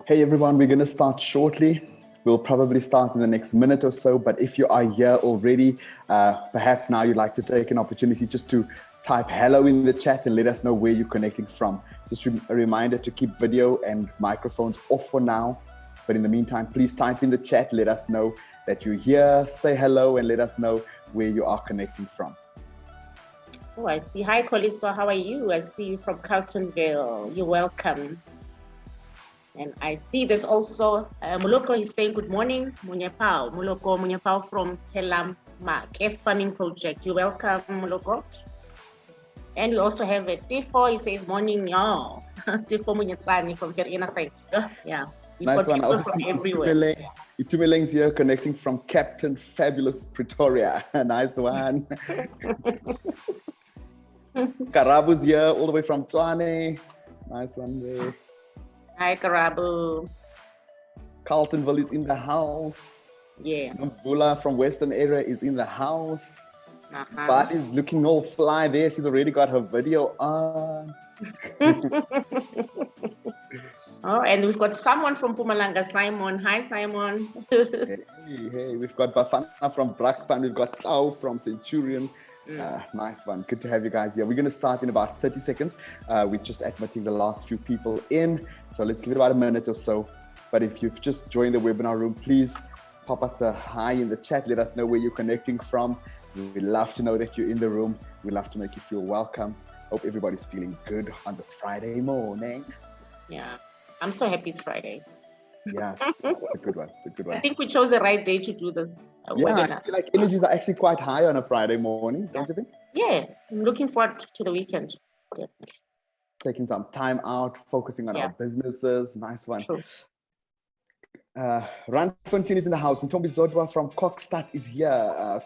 Hey everyone, we're going to start shortly. We'll probably start in the next minute or so, but if you are here already, perhaps now you'd like to take an opportunity just to type hello in the chat and let us know where you're connecting from. Just a reminder to keep video and microphones off for now. But in the meantime, please type in the chat, let us know that you're here, say hello, and let us know where you are connecting from. Oh, I see. Hi, Callisto. How are you? I see you from Carltonville. You're welcome. And I see there's also Muloko is saying good morning, Munyapao. Muloko from Telamake Farming Project. You're welcome, Muloko. And we also have a Tifo. He says morning, y'all. Tifo Munyatsani from Verena. Thank you. Yeah. Nice one. I also see everywhere. Itumeleng's here connecting from Captain Fabulous Pretoria. Nice one. Karabu's here all the way from Tshwane. Nice one there. Hi, Karabu. Carltonville is in the house. Yeah. Mvula from Western area is in the house. But is looking all fly there. She's already got her video on. Oh, and we've got someone from Mpumalanga, Simon. Hi, Simon. hey, we've got Bafana from Brakpan. We've got Tau from Centurion. Nice one. Good to have you guys here. We're going to start in about 30 seconds. We're just admitting the last few people in. So let's give it about a minute or so. But if you've just joined the webinar room, please pop us a hi in the chat. Let us know where you're connecting from. We'd love to know that you're in the room. We'd love to make you feel welcome. Hope everybody's feeling good on this Friday morning. Yeah, I'm so happy it's Friday. Yeah, it's a good one. It's a good one. I think we chose the right day to do this webinar. I feel like energies are actually quite high on a Friday morning, don't you think? Yeah, I'm looking forward to the weekend. Definitely. Taking some time out, focusing on our businesses. Nice one. True. Randfontein is in the house. Ntombi Zodwa from Kokstad is here.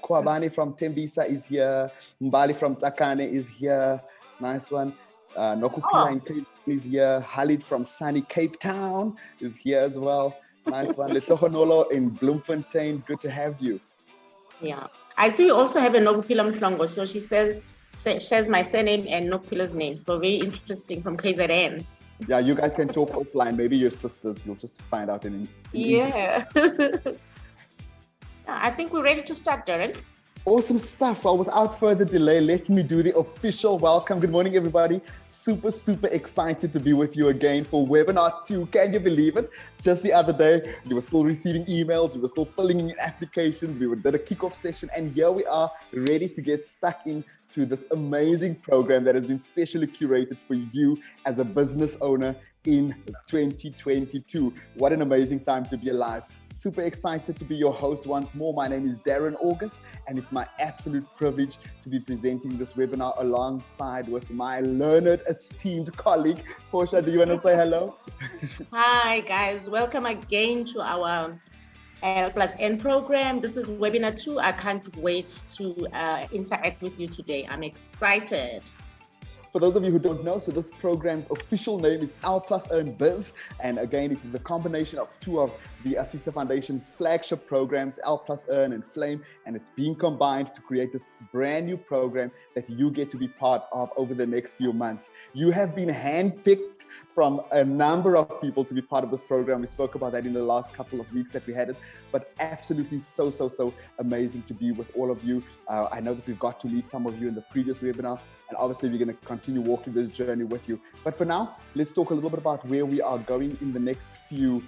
Kwabani from Tembisa is here. Mbali from Takane is here. Nice one. Nokupila in KZN is here. Halid from sunny Cape Town is here as well. Nice one. Letohonolo in Bloemfontein. Good to have you. Yeah. I see we also have a Nokupila Mhlongo. So she shares my surname and Nokupila's name. So very interesting from KZN. Yeah, you guys can talk offline. Maybe your sisters. You'll just find out in yeah. I think we're ready to start, Darren. Awesome stuff. Well, without further delay, let me do the official welcome. Good morning, everybody. Super excited to be with you again for webinar 2. Can you believe it? Just the other day, you were still receiving emails. We were still filling in applications. We did a kickoff session. And here we are ready to get stuck into this amazing program that has been specially curated for you as a business owner in 2022. What an amazing time to be alive. Super excited to be your host once more. My name is Darren August, and it's my absolute privilege to be presenting this webinar alongside with my learned, esteemed colleague. Portia, do you want to say hello? Hi, guys. Welcome again to our L+N program. This is webinar 2. I can't wait to interact with you today. I'm excited. For those of you who don't know, so this program's official name is L+EARN BIZ. And again, it is a combination of two of the Assista Foundation's flagship programs, L+EARN and Flame. And it's being combined to create this brand new program that you get to be part of over the next few months. You have been handpicked from a number of people to be part of this program. We spoke about that in the last couple of weeks that we had it, but absolutely so amazing to be with all of you. I know that we've got to meet some of you in the previous webinar, and obviously we're going to continue walking this journey with you. But for now, let's talk a little bit about where we are going in the next few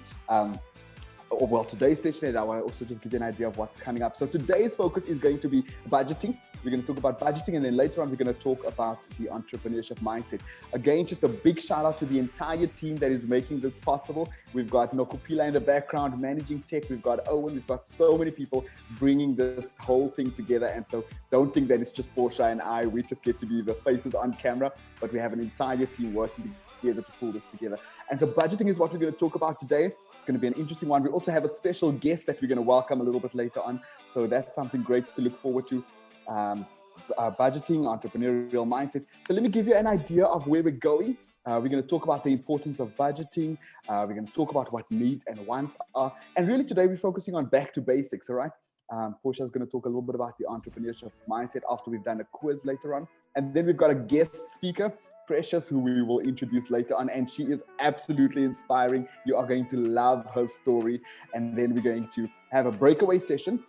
today's session, and I want to also just give you an idea of what's coming up. So today's focus is going to be budgeting. We're going to talk about budgeting, and then later on, we're going to talk about the entrepreneurship mindset. Again, just a big shout out to the entire team that is making this possible. We've got Nokupila in the background managing tech. We've got Owen. We've got so many people bringing this whole thing together. And so don't think that it's just Portia and I. We just get to be the faces on camera, but we have an entire team working together to pull this together. And so budgeting is what we're going to talk about today. It's going to be an interesting one. We also have a special guest that we're going to welcome a little bit later on. So that's something great to look forward to. Budgeting, entrepreneurial mindset. So let me give you an idea of where we're going. We're going to talk about the importance of budgeting. We're going to talk about what needs and wants are. And really today we're focusing on back to basics, all right? Portia is going to talk a little bit about the entrepreneurship mindset after we've done a quiz later on. And then we've got a guest speaker Precious, who we will introduce later on, and she is absolutely inspiring. You are going to love her story. And then we're going to have a breakaway session.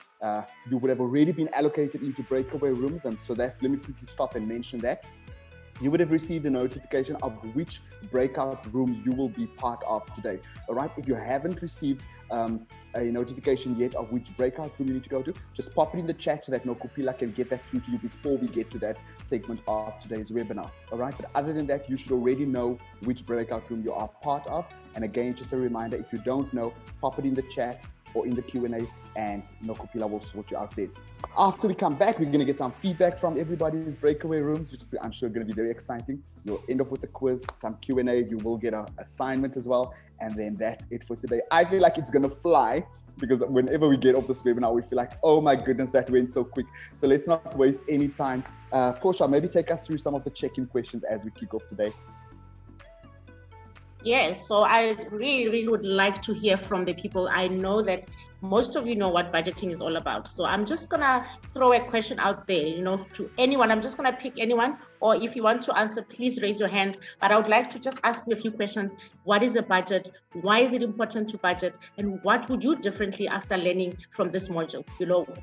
You would have already been allocated into breakaway rooms, and so that, let me quickly stop and mention that. You would have received a notification of which breakout room you will be part of today. All right. If you haven't received a notification yet of which breakout room you need to go to, just pop it in the chat so that Nokupila can get that through to you before we get to that segment of today's webinar. All right. But other than that, you should already know which breakout room you are part of. And again, just a reminder, if you don't know, pop it in the chat or in the Q&A, and Nokupila will sort you out there. After we come back, we're going to get some feedback from everybody's breakaway rooms, which is, I'm sure, going to be very exciting. You'll end off with a quiz, some Q&A. You will get an assignment as well. And then that's it for today. I feel like it's going to fly, because whenever we get off this webinar, we feel like, oh my goodness, that went so quick. So let's not waste any time. Portia, maybe take us through some of the check-in questions as we kick off today. Yes, so I really would like to hear from the people. I know that most of you know what budgeting is all about. So I'm just gonna throw a question out there, to anyone. I'm just gonna pick anyone, or if you want to answer, please raise your hand. But I would like to just ask you a few questions. What is a budget? Why is it important to budget? And what would you do differently after learning from this module?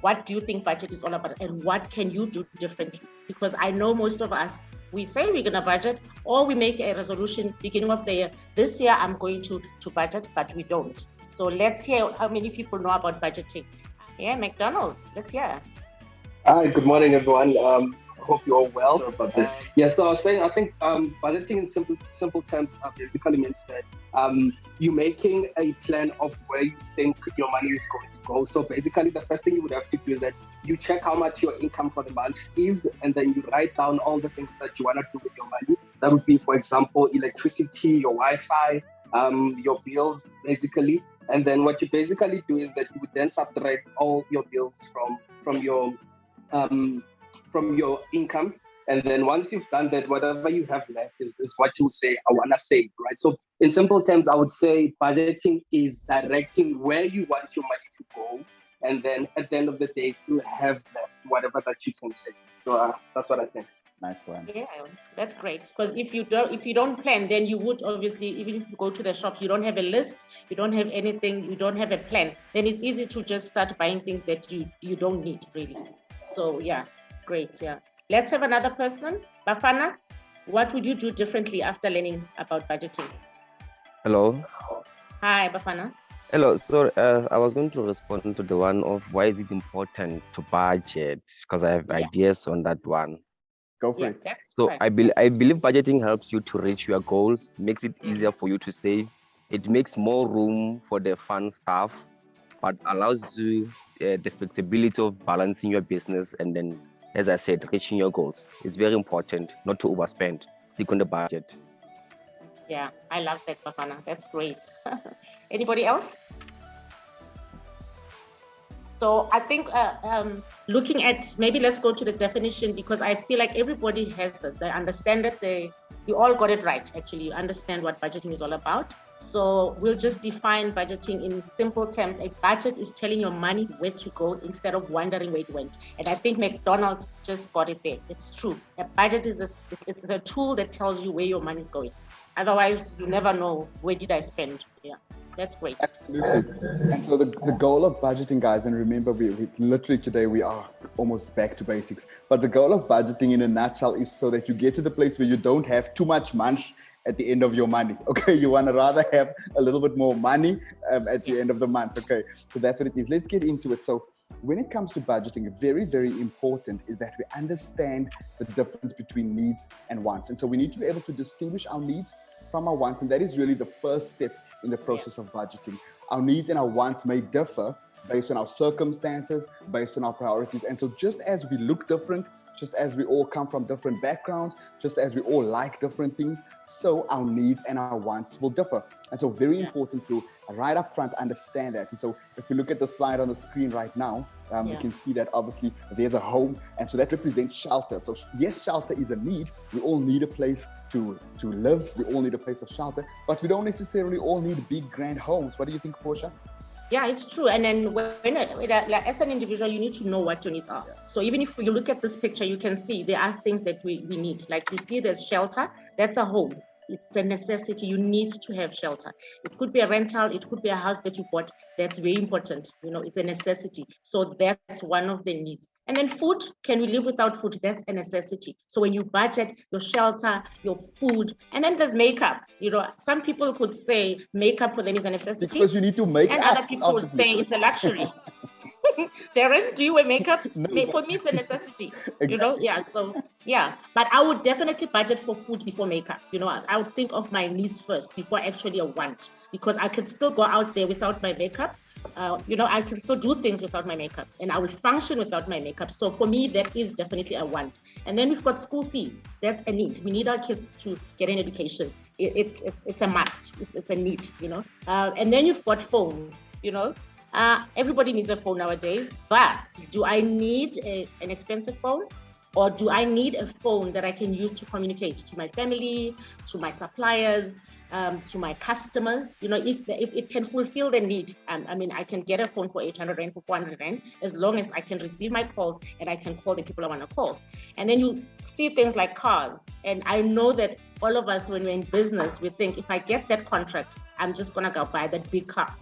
What do you think budget is all about, and what can you do differently? Because I know most of us, we say we're going to budget, or we make a resolution beginning of the year. This year, I'm going to budget, but we don't. So let's hear how many people know about budgeting. Yeah, McDonald, let's hear. Hi, good morning, everyone. Hope you're all well. Sorry about this. Yes, so I was saying, I think budgeting in simple terms basically means that you're making a plan of where you think your money is going to go. So basically, the first thing you would have to do is that you check how much your income for the month is, and then you write down all the things that you want to do with your money. That would be, for example, electricity, your Wi-Fi, your bills, basically. And then what you basically do is that you would then subtract all your bills from your income. And then once you've done that, whatever you have left is what you say, I want to save, right? So in simple terms, I would say budgeting is directing where you want your money to go. And then at the end of the day, still have left whatever that you can save. So that's what I think. Nice one. Yeah, that's great. Because if you don't plan, then you would obviously, even if you go to the shop, you don't have a list, you don't have anything, you don't have a plan, then it's easy to just start buying things that you don't need, really. So yeah, great. Yeah. Let's have another person. Bafana, what would you do differently after learning about budgeting? Hello. Hi, Bafana. Hello. So I was going to respond to the one of why is it important to budget, because I have ideas on that one. Go for it. So I believe budgeting helps you to reach your goals, makes it easier for you to save. It makes more room for the fun stuff, but allows you the flexibility of balancing your business and then, as I said, reaching your goals. It's very important not to overspend. Stick on the budget. Yeah, I love that, Bafana. That's great. Anybody else? So I think looking at, maybe let's go to the definition, because I feel like everybody has this. They understand it. You all got it right, actually. You understand what budgeting is all about. So we'll just define budgeting in simple terms. A budget is telling your money where to go instead of wondering where it went. And I think McDonald just got it there. It's true. A budget is a tool that tells you where your money is going. Otherwise, you never know, where did I spend? Yeah. That's great. Absolutely. And so the goal of budgeting, guys, and remember, we literally today we are almost back to basics, but the goal of budgeting in a nutshell is so that you get to the place where you don't have too much money at the end of your money. Okay, you want to rather have a little bit more money at the end of the month. Okay, so that's what it is. Let's get into it. So when it comes to budgeting, very, very important is that we understand the difference between needs and wants. And so we need to be able to distinguish our needs from our wants, and that is really the first step in the process of budgeting. Our needs and our wants may differ based on our circumstances, based on our priorities. And so just as we look different, just as we all come from different backgrounds, just as we all like different things, so our needs and our wants will differ. And so very important to right up front understand that. And so if you look at the slide on the screen right now, you can see that obviously there's a home, and so that represents shelter. So yes, shelter is a need. We all need a place to live. We all need a place of shelter, but we don't necessarily all need big grand homes. What do you think, Portia? Yeah, it's true. And then like, as an individual, you need to know what your needs are. So even if you look at this picture, you can see there are things that we need. Like you see there's shelter, that's a home. It's a necessity. You need to have shelter. It could be a rental, it could be a house that you bought. That's very important. You know, it's a necessity. So that's one of the needs. And then food, can we live without food? That's a necessity. So when you budget your shelter, your food, and then there's makeup. You know, some people could say makeup for them is a necessity. Because you need to make and up, other people obviously. would say it's a luxury. Darren, do you wear makeup? No. For me, it's a necessity. Exactly. You know, yeah. So yeah, but I would definitely budget for food before makeup. You know, I would think of my needs first before actually a want, because I could still go out there without my makeup. You know, I can still do things without my makeup, and I would function without my makeup. So for me, that is definitely a want. And then we've got school fees. That's a need. We need our kids to get an education. It's a must. It's a need. You know, and then you've got phones. You know. Everybody needs a phone nowadays, but do I need an expensive phone, or do I need a phone that I can use to communicate to my family, to my suppliers, to my customers? You know, if it can fulfill the need. I mean, I can get a phone for 800 Rand, for 400 Rand, as long as I can receive my calls and I can call the people I want to call. And then you see things like cars. And I know that all of us, when we're in business, we think, if I get that contract, I'm just going to go buy that big car.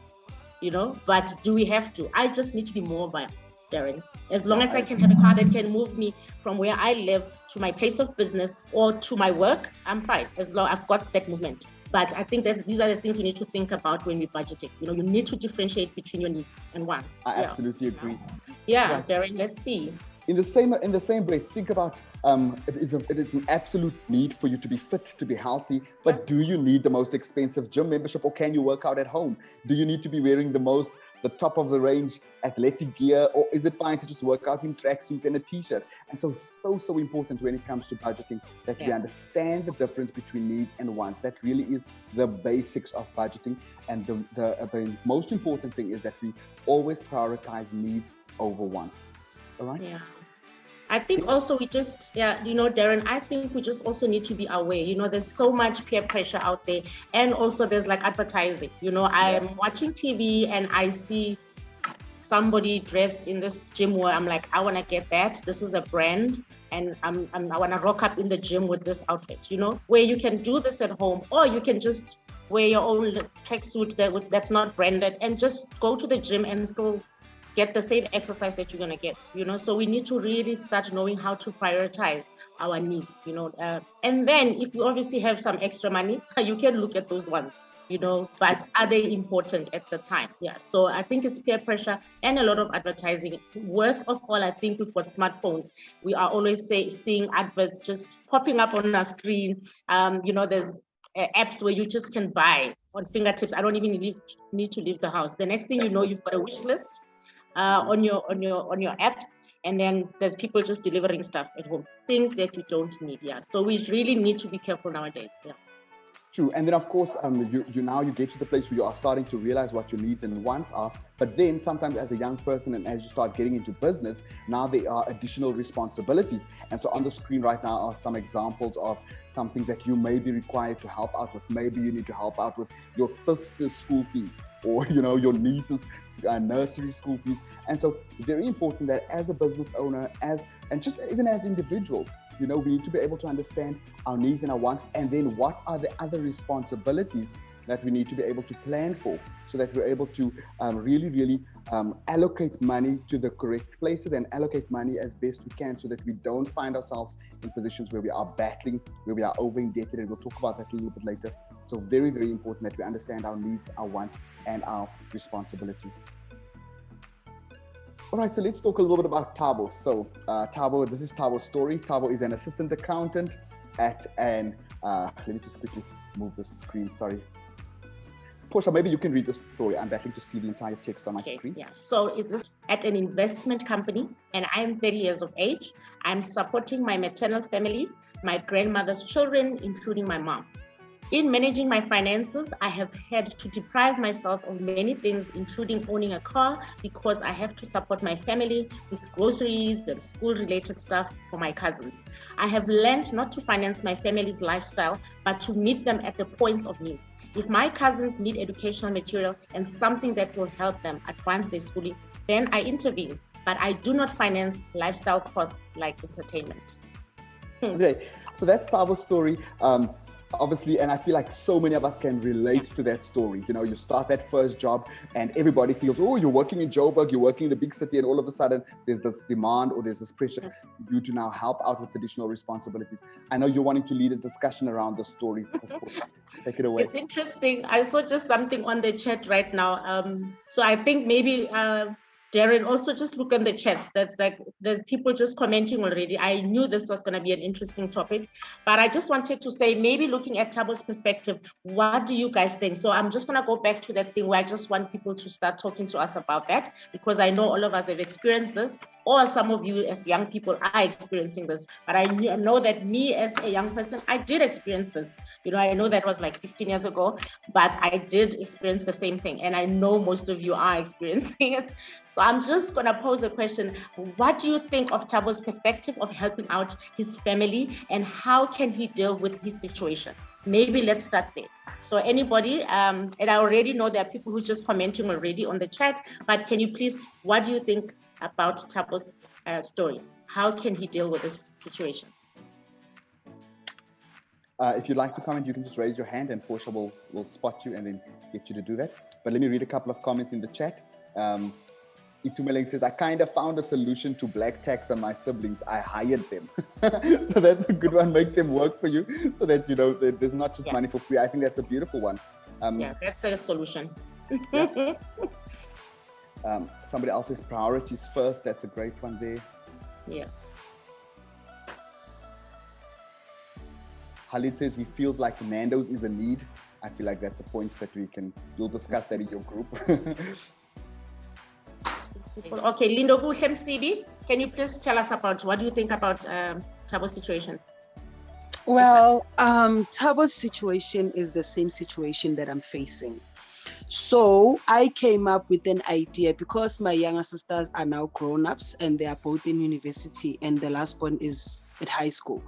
You know, but do we have to? I just need to be mobile, Darren. As long as I can have a car that can move me from where I live to my place of business or to my work, I'm fine, as long as I've got that movement. But I think that these are the things we need to think about when we're budgeting. You know, you need to differentiate between your needs and wants. I absolutely agree. Yeah, Right. Darren, let's see. In the same breath, think about it is an absolute need for you to be fit, to be healthy. But do you need the most expensive gym membership, or can you work out at home? Do you need to be wearing the top of the range athletic gear, or is it fine to just work out in tracksuit and a t-shirt? And so important when it comes to budgeting that we understand the difference between needs and wants. That really is the basics of budgeting. And the most important thing is that we always prioritize needs over wants. All right? Yeah. I think also we just, you know, Darren, I think we just also need to be aware. You know, there's so much peer pressure out there. And also there's like advertising. You know, I'm watching TV and I see somebody dressed in this gym wear. I'm like, I want to get that. This is a brand. And I want to rock up in the gym with this outfit, you know, where you can do this at home, or you can just wear your own tracksuit that's not branded and just go to the gym and still get the same exercise that you're going to get, you know. So we need to really start knowing how to prioritize our needs, you know. And then if you obviously have some extra money, you can look at those ones, you know, but are they important at the time? Yeah. So I think it's peer pressure and a lot of advertising. Worst of all, I think we've got smartphones. We are always seeing adverts just popping up on our screen. You know, there's apps where you just can buy on fingertips. I don't even need to leave the house. The next thing you know, you've got a wish list on your apps, and then there's people just delivering stuff at home, things that you don't need. So we really need to be careful nowadays. True. And then of course you get to the place where you are starting to realize what your needs and wants are, but then sometimes as a young person and as you start getting into business, now there are additional responsibilities. And so on the screen right now are some examples of some things that you may be required to help out with. Maybe you need to help out with your sister's school fees, or you know, your niece's nursery school fees. And so it's very important that as a business owner, and just even as individuals, you know, we need to be able to understand our needs and our wants, and then what are the other responsibilities that we need to be able to plan for, so that we're able to really allocate money to the correct places and allocate money as best we can, so that we don't find ourselves in positions where we are battling, where we are over indebted. And we'll talk about that a little bit later. So very, very important that we understand our needs, our wants, and our responsibilities. All right, so let's talk a little bit about Tavos. So this is Tavos Story. Tavos is an assistant accountant at let me just quickly move the screen, sorry. Portia, maybe you can read the story. I'm battling to see the entire text on my screen. Yeah, so it is at an investment company, and I'm 30 years of age. I'm supporting my maternal family, my grandmother's children, including my mom. In managing my finances, I have had to deprive myself of many things, including owning a car, because I have to support my family with groceries and school-related stuff for my cousins. I have learned not to finance my family's lifestyle, but to meet them at the points of needs. If my cousins need educational material and something that will help them advance their schooling, then I intervene. But I do not finance lifestyle costs like entertainment. Okay, so that's Tavos' story. Obviously, and I feel like so many of us can relate to that story. You know, you start that first job and everybody feels, oh, you're working in Joburg, you're working in the big city, and all of a sudden there's this demand or there's this pressure for you to now help out with additional responsibilities. I know you're wanting to lead a discussion around the story. Take it away. It's interesting. I saw just something on the chat right now. So I think maybe Darren, also just look on the chats. That's like, there's people just commenting already. I knew this was going to be an interesting topic, but I just wanted to say, maybe looking at Tavos' perspective, what do you guys think? So I'm just going to go back to that thing where I just want people to start talking to us about that, because I know all of us have experienced this, or some of you as young people are experiencing this. But I know that me as a young person, I did experience this. You know, I know that was like 15 years ago, but I did experience the same thing. And I know most of you are experiencing it. So I'm just going to pose a question. What do you think of Tavos' perspective of helping out his family, and how can he deal with his situation? Maybe let's start there. So anybody, and I already know there are people who are just commenting already on the chat, but can you please, what do you think about Tavos' story? How can he deal with this situation? If you'd like to comment, you can just raise your hand and Portia will spot you and then get you to do that. But let me read a couple of comments in the chat. Itumeleng says, I kind of found a solution to black tax on my siblings. I hired them. So that's a good one. Make them work for you so that, you know, there's not just money for free. I think that's a beautiful one. Yeah, that's a solution. Yeah. Somebody else says priorities first. That's a great one there. Yeah. Khalid says he feels like Nando's is a need. I feel like that's a point that you'll discuss that in your group. Okay, Lindo MCB, can you please tell us about what do you think about Tavos' situation? Well, Tavos' situation is the same situation that I'm facing. So I came up with an idea because my younger sisters are now grown-ups and they are both in university and the last one is at high school.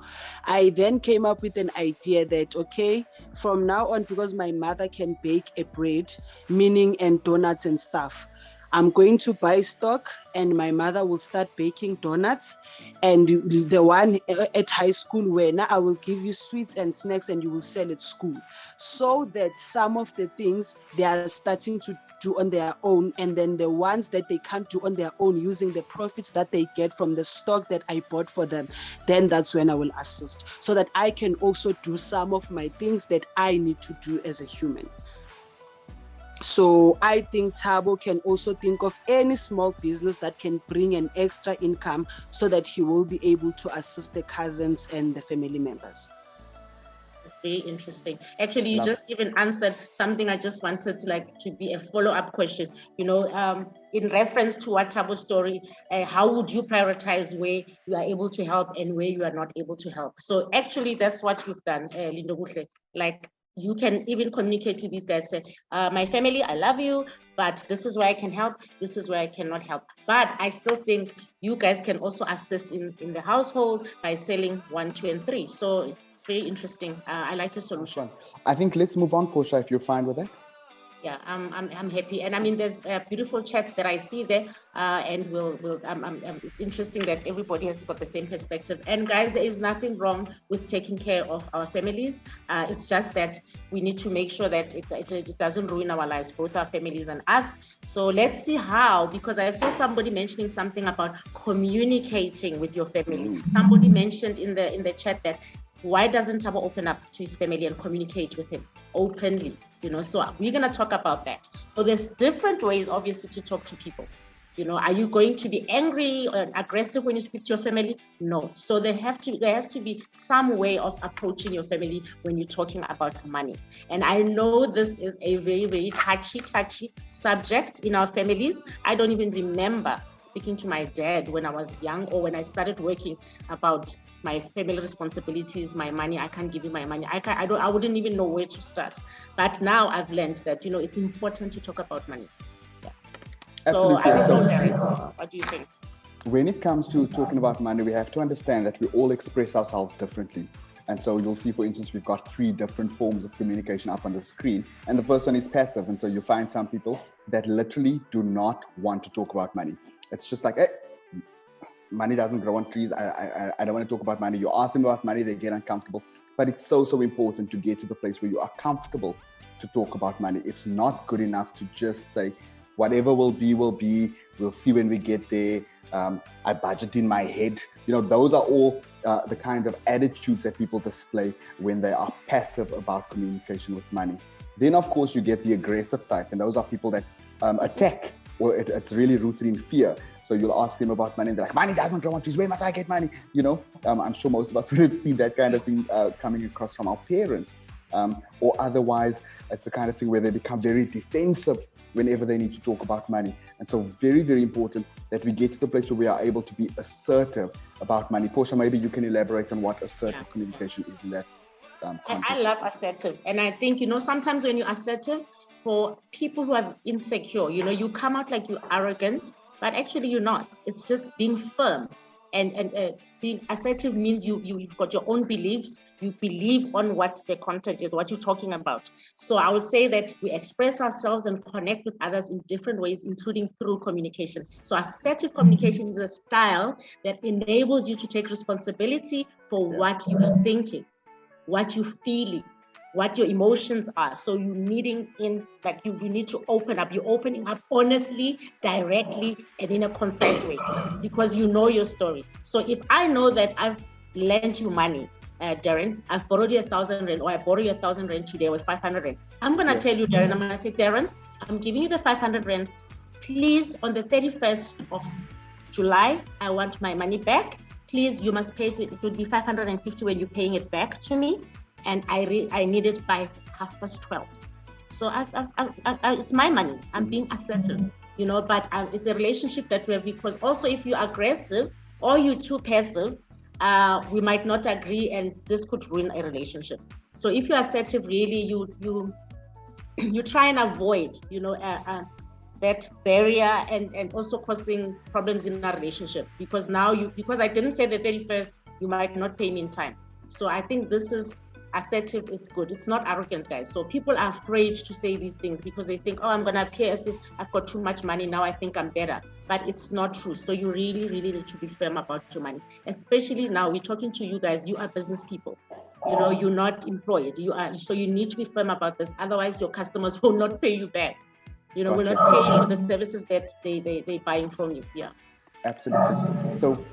I then came up with an idea that, okay, from now on, because my mother can bake a bread, meaning and donuts and stuff, I'm going to buy stock and my mother will start baking donuts, and the one at high school where now I will give you sweets and snacks and you will sell at school, so that some of the things they are starting to do on their own, and then the ones that they can't do on their own using the profits that they get from the stock that I bought for them, then that's when I will assist, so that I can also do some of my things that I need to do as a human. So I think Tabo can also think of any small business that can bring an extra income so that he will be able to assist the cousins and the family members. It's very interesting. Actually, you just even answered something I just wanted to be a follow-up question. You know, in reference to what Tavos' story, how would you prioritize where you are able to help and where you are not able to help? So actually, that's what you've done, Lindo Buhle. Like, you can even communicate to these guys, say, my family, I love you, but this is where I can help, this is where I cannot help. But I still think you guys can also assist in the household by selling 1, 2, and 3. So it's very interesting. I like your solution. I think let's move on, Portia, if you're fine with that. Yeah, I'm happy, and I mean, there's beautiful chats that I see there, and it's interesting that everybody has got the same perspective. And guys, there is nothing wrong with taking care of our families. It's just that we need to make sure that it doesn't ruin our lives, both our families and us. So let's see how, because I saw somebody mentioning something about communicating with your family. Somebody mentioned in the chat that, why doesn't Tabo open up to his family and communicate with him openly? You know, so we're going to talk about that. So there's different ways, obviously, to talk to people. You know, are you going to be angry or aggressive when you speak to your family? No. So there has to be some way of approaching your family when you're talking about money. And I know this is a very, very touchy subject in our families. I don't even remember speaking to my dad when I was young or when I started working about my family responsibilities, my money. I can't give you my money. I wouldn't even know where to start. But now I've learned that, you know, it's important to talk about money. Yeah. So I don't know, Derek, what do you think? When it comes to talking about money, we have to understand that we all express ourselves differently. And so you'll see, for instance, we've got 3 different forms of communication up on the screen. And the first one is passive. And so you find some people that literally do not want to talk about money. It's just like, hey, money doesn't grow on trees. I don't want to talk about money. You ask them about money, they get uncomfortable. But it's so important to get to the place where you are comfortable to talk about money. It's not good enough to just say, whatever will be, we'll see when we get there. I budget in my head. Those are all the kind of attitudes that people display when they are passive about communication with money. Then, of course, you get the aggressive type, and those are people that attack, or it's really rooted in fear. So you'll ask them about money, and they're like, money doesn't grow on trees. Where must I get money? I'm sure most of us would have seen that kind of thing coming across from our parents. Or otherwise, it's the kind of thing where they become very defensive whenever they need to talk about money. And so very, very important that we get to the place where we are able to be assertive about money. Portia, maybe you can elaborate on what assertive communication is in that context. I love assertive. And I think, sometimes when you're assertive, for people who are insecure, you come out like you're arrogant, but actually you're not. It's just being firm. And being assertive means you've got your own beliefs. You believe on what the content is, what you're talking about. So I would say that we express ourselves and connect with others in different ways, including through communication. So assertive communication is a style that enables you to take responsibility for what you are thinking, what you're feeling, what your emotions are. So you need to open up. You're opening up honestly, directly, and in a concise way, because you know your story. So if I know that I've lent you money, Darren, I've borrowed you 1,000 rand, or I borrow you 1,000 rand today with 500 rand. I'm going to tell you, Darren, I'm going to say, Darren, I'm giving you the 500 rand. Please, on the 31st of July, I want my money back. Please, you must pay it. Would be 550 when you're paying it back to me. And I need it by 12:30. So it's my money. I'm being assertive, but it's a relationship that we have, because also if you're aggressive or you're too passive, we might not agree, and this could ruin a relationship. So if you're assertive, really, you try and avoid, that barrier and also causing problems in our relationship, because because I didn't say the 31st, you might not pay me in time. So I think assertive is good. It's not arrogant, guys. So people are afraid to say these things because they think, I'm going to appear as if I've got too much money. Now I think I'm better. But it's not true. So you really, really need to be firm about your money. Especially now, we're talking to you guys. You are business people. You're not employed. So you need to be firm about this. Otherwise, your customers will not pay you back. Will not pay you for the services that they're buying from you. Yeah. Absolutely. So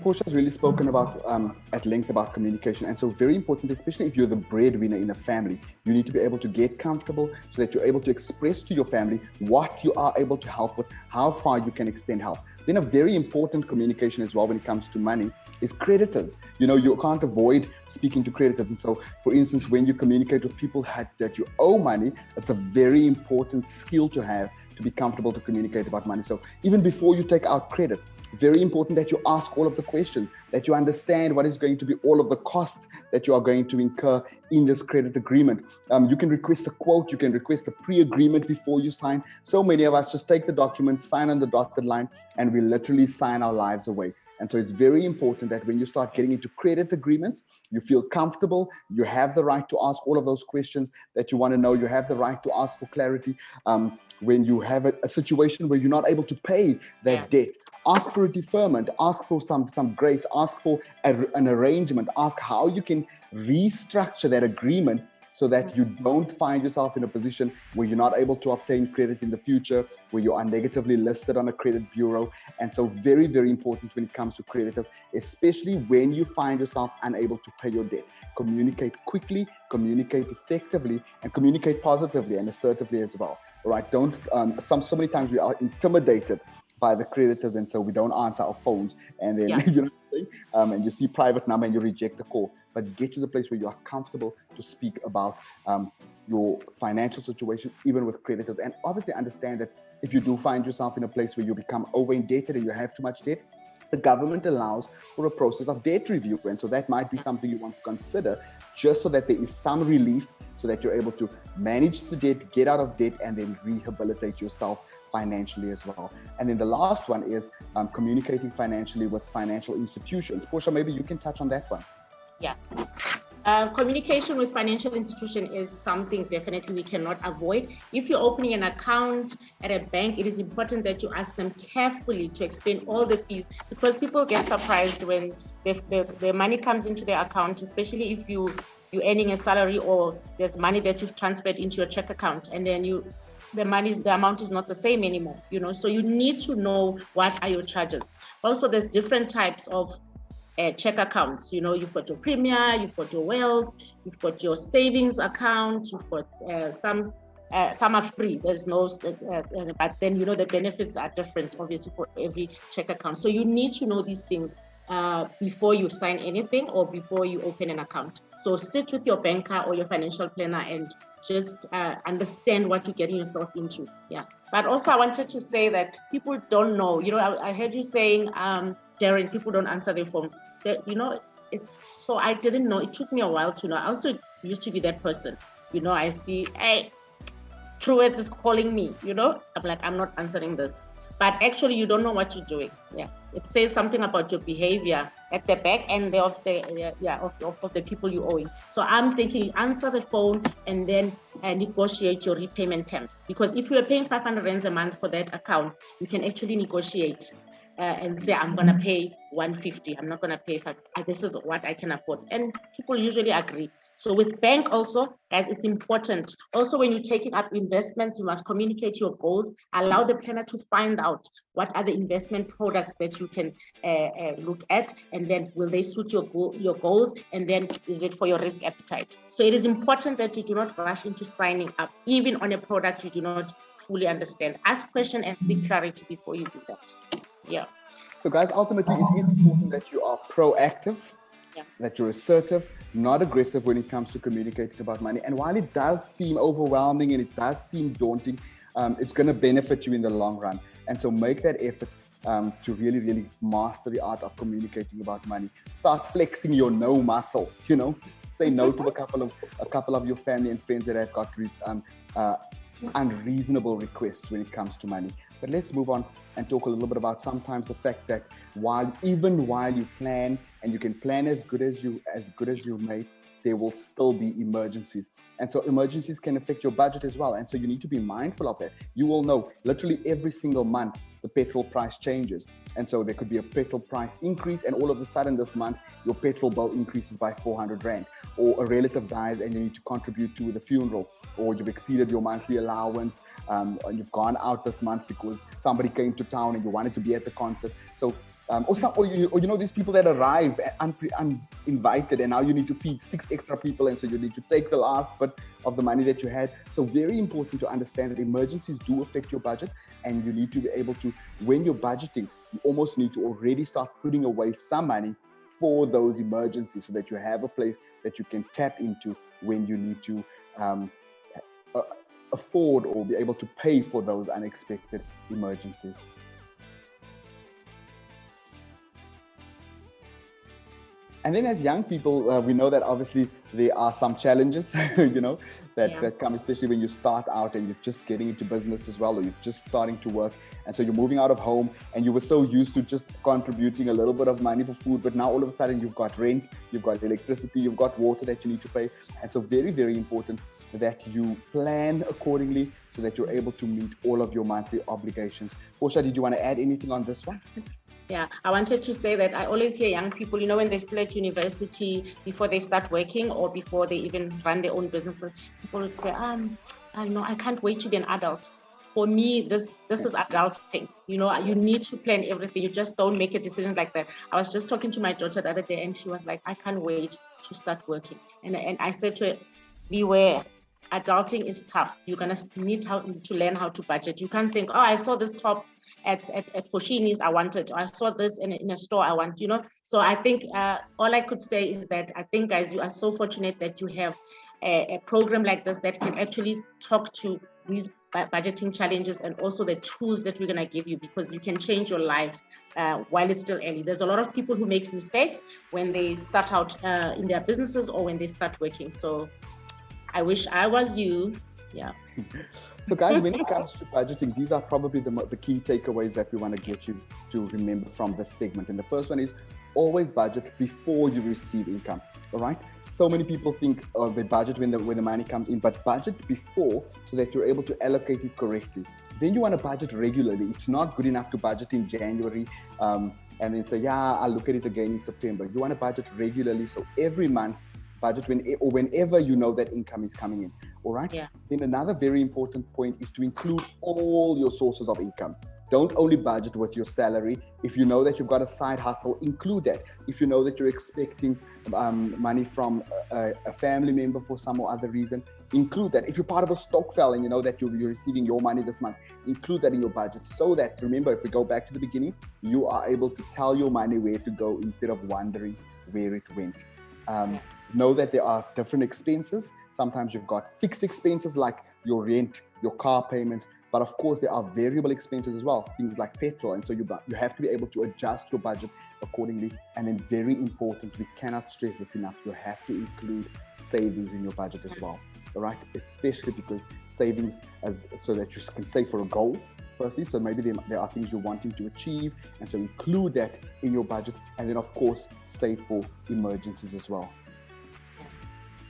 Portia has really spoken about at length about communication, and so very important, especially if you're the breadwinner in a family, you need to be able to get comfortable so that you're able to express to your family what you are able to help with, how far you can extend help. Then a very important communication as well when it comes to money is creditors. You can't avoid speaking to creditors. And so, for instance, when you communicate with people that you owe money, it's a very important skill to have to be comfortable to communicate about money. So even before you take out credit, very important that you ask all of the questions, that you understand what is going to be all of the costs that you are going to incur in this credit agreement. You can request a quote, you can request a pre-agreement before you sign. So many of us just take the document, sign on the dotted line, and we literally sign our lives away. And so it's very important that when you start getting into credit agreements, you feel comfortable, you have the right to ask all of those questions that you want to know, you have the right to ask for clarity. When you have a situation where you're not able to pay that debt, ask for a deferment, ask for some grace, ask for an arrangement, ask how you can restructure that agreement so that you don't find yourself in a position where you're not able to obtain credit in the future, where you are negatively listed on a credit bureau. And so very, very important when it comes to creditors, especially when you find yourself unable to pay your debt. Communicate quickly, communicate effectively, and communicate positively and assertively as well. All right, so many times we are intimidated by the creditors, and so we don't answer our phones, and then and you see private number and you reject the call. But get to the place where you are comfortable to speak about your financial situation, even with creditors, and obviously understand that if you do find yourself in a place where you become over indebted and you have too much debt, the government allows for a process of debt review, and so that might be something you want to consider, just so that there is some relief, so that you're able to manage the debt, get out of debt, and then rehabilitate yourself financially as well. And then the last one is communicating financially with financial institutions. Portia, maybe you can touch on that one. Yeah. Communication with financial institution is something definitely we cannot avoid. If you're opening an account at a bank, it is important that you ask them carefully to explain all the fees, because people get surprised when the money comes into their account, especially if you're earning a salary or there's money that you've transferred into your check account, and then the amount is not the same anymore, so you need to know what are your charges. Also, there's different types of check accounts. You've got your Premier, you've got your Wealth, you've got your savings account, you've got some are free. There's no, but then the benefits are different, obviously, for every check account. So you need to know these things before you sign anything or before you open an account. So sit with your banker or your financial planner and just understand what you're getting yourself into. Yeah. But also, I wanted to say that people don't know. I heard you saying, Darren, people don't answer their phones. It's so I didn't know. It took me a while to know. I also used to be that person. I see, hey, Truett is calling me. I'm like, I'm not answering this. But actually, you don't know what you're doing. Yeah, it says something about your behavior at the back end of the people you're owing. So I'm thinking, answer the phone and then negotiate your repayment terms. Because if you are paying 500 rands a month for that account, you can actually negotiate and say, I'm going to pay 150. I'm not going to pay 5. This is what I can afford. And people usually agree. So with bank also, guys, it's important. Also, when you're taking up investments, you must communicate your goals. Allow the planner to find out what are the investment products that you can look at, and then will they suit your goals, and then is it for your risk appetite? So it is important that you do not rush into signing up, even on a product you do not fully understand. Ask questions and seek clarity before you do that. Yeah. So guys, ultimately, it is important that you are proactive, that you're assertive, not aggressive when it comes to communicating about money. And while it does seem overwhelming and it does seem daunting, it's going to benefit you in the long run. And so make that effort to really, really master the art of communicating about money. Start flexing your no muscle, say no to a couple of your family and friends that have got unreasonable requests when it comes to money. But let's move on and talk a little bit about sometimes the fact that even while you plan, and you can plan as good as you may, there will still be emergencies. And so emergencies can affect your budget as well. And so you need to be mindful of that. You will know literally every single month the petrol price changes. And so there could be a petrol price increase, and all of a sudden this month, your petrol bill increases by 400 rand. Or a relative dies and you need to contribute to the funeral, or you've exceeded your monthly allowance, and you've gone out this month because somebody came to town and you wanted to be at the concert. So, these people that arrive uninvited, and now you need to feed 6 extra people, and so you need to take the last bit of the money that you had. So very important to understand that emergencies do affect your budget, and you need to be able to, when you're budgeting, you almost need to already start putting away some money for those emergencies, so that you have a place that you can tap into when you need to afford or be able to pay for those unexpected emergencies. And then as young people, we know that obviously there are some challenges, that come, especially when you start out and you're just getting into business as well, or you're just starting to work. And so you're moving out of home, and you were so used to just contributing a little bit of money for food, but now all of a sudden you've got rent, you've got electricity, you've got water that you need to pay. And so very, very important that you plan accordingly so that you're able to meet all of your monthly obligations. Portia, did you want to add anything on this one? Yeah, I wanted to say that I always hear young people, when they still at university, before they start working or before they even run their own businesses, people would say, I can't wait to be an adult. For me, this is adulting. You need to plan everything. You just don't make a decision like that. I was just talking to my daughter the other day, and she was like, I can't wait to start working. And I said to her, beware. Adulting is tough. You're going to need to learn how to budget. You can't think, I saw this top at Foschini's, I wanted. I saw this in a store, I want, So I think all I could say is that I think, guys, you are so fortunate that you have a program like this that can actually talk to these budgeting challenges, and also the tools that we're going to give you, because you can change your lives while it's still early. There's a lot of people who make mistakes when they start out in their businesses or when they start working. So I wish I was you. Yeah. So guys, when it comes to budgeting, these are probably the key takeaways that we want to get you to remember from this segment. And the first one is always budget before you receive income. All right. So many people think they budget when the money comes in, but budget before so that you're able to allocate it correctly. Then you want to budget regularly. It's not good enough to budget in January and then say, yeah, I'll look at it again in September. You want to budget regularly. So every month, budget whenever you know that income is coming in. All right. Yeah. Then another very important point is to include all your sources of income. Don't only budget with your salary. If you know that you've got a side hustle, include that. If you know that you're expecting money from a family member for some or other reason, include that. If you're part of a stokvel and you know that you're receiving your money this month, include that in your budget so that, remember, if we go back to the beginning, you are able to tell your money where to go instead of wondering where it went. Know that there are different expenses. Sometimes you've got fixed expenses like your rent, your car payments, but of course there are variable expenses as well, things like petrol. And so you have to be able to adjust your budget accordingly. And then very important, we cannot stress this enough, you have to include savings in your budget as well. All right, especially because savings so that you can save for a goal. Firstly, so maybe there are things you're wanting to achieve, and so include that in your budget, and then of course save for emergencies as well.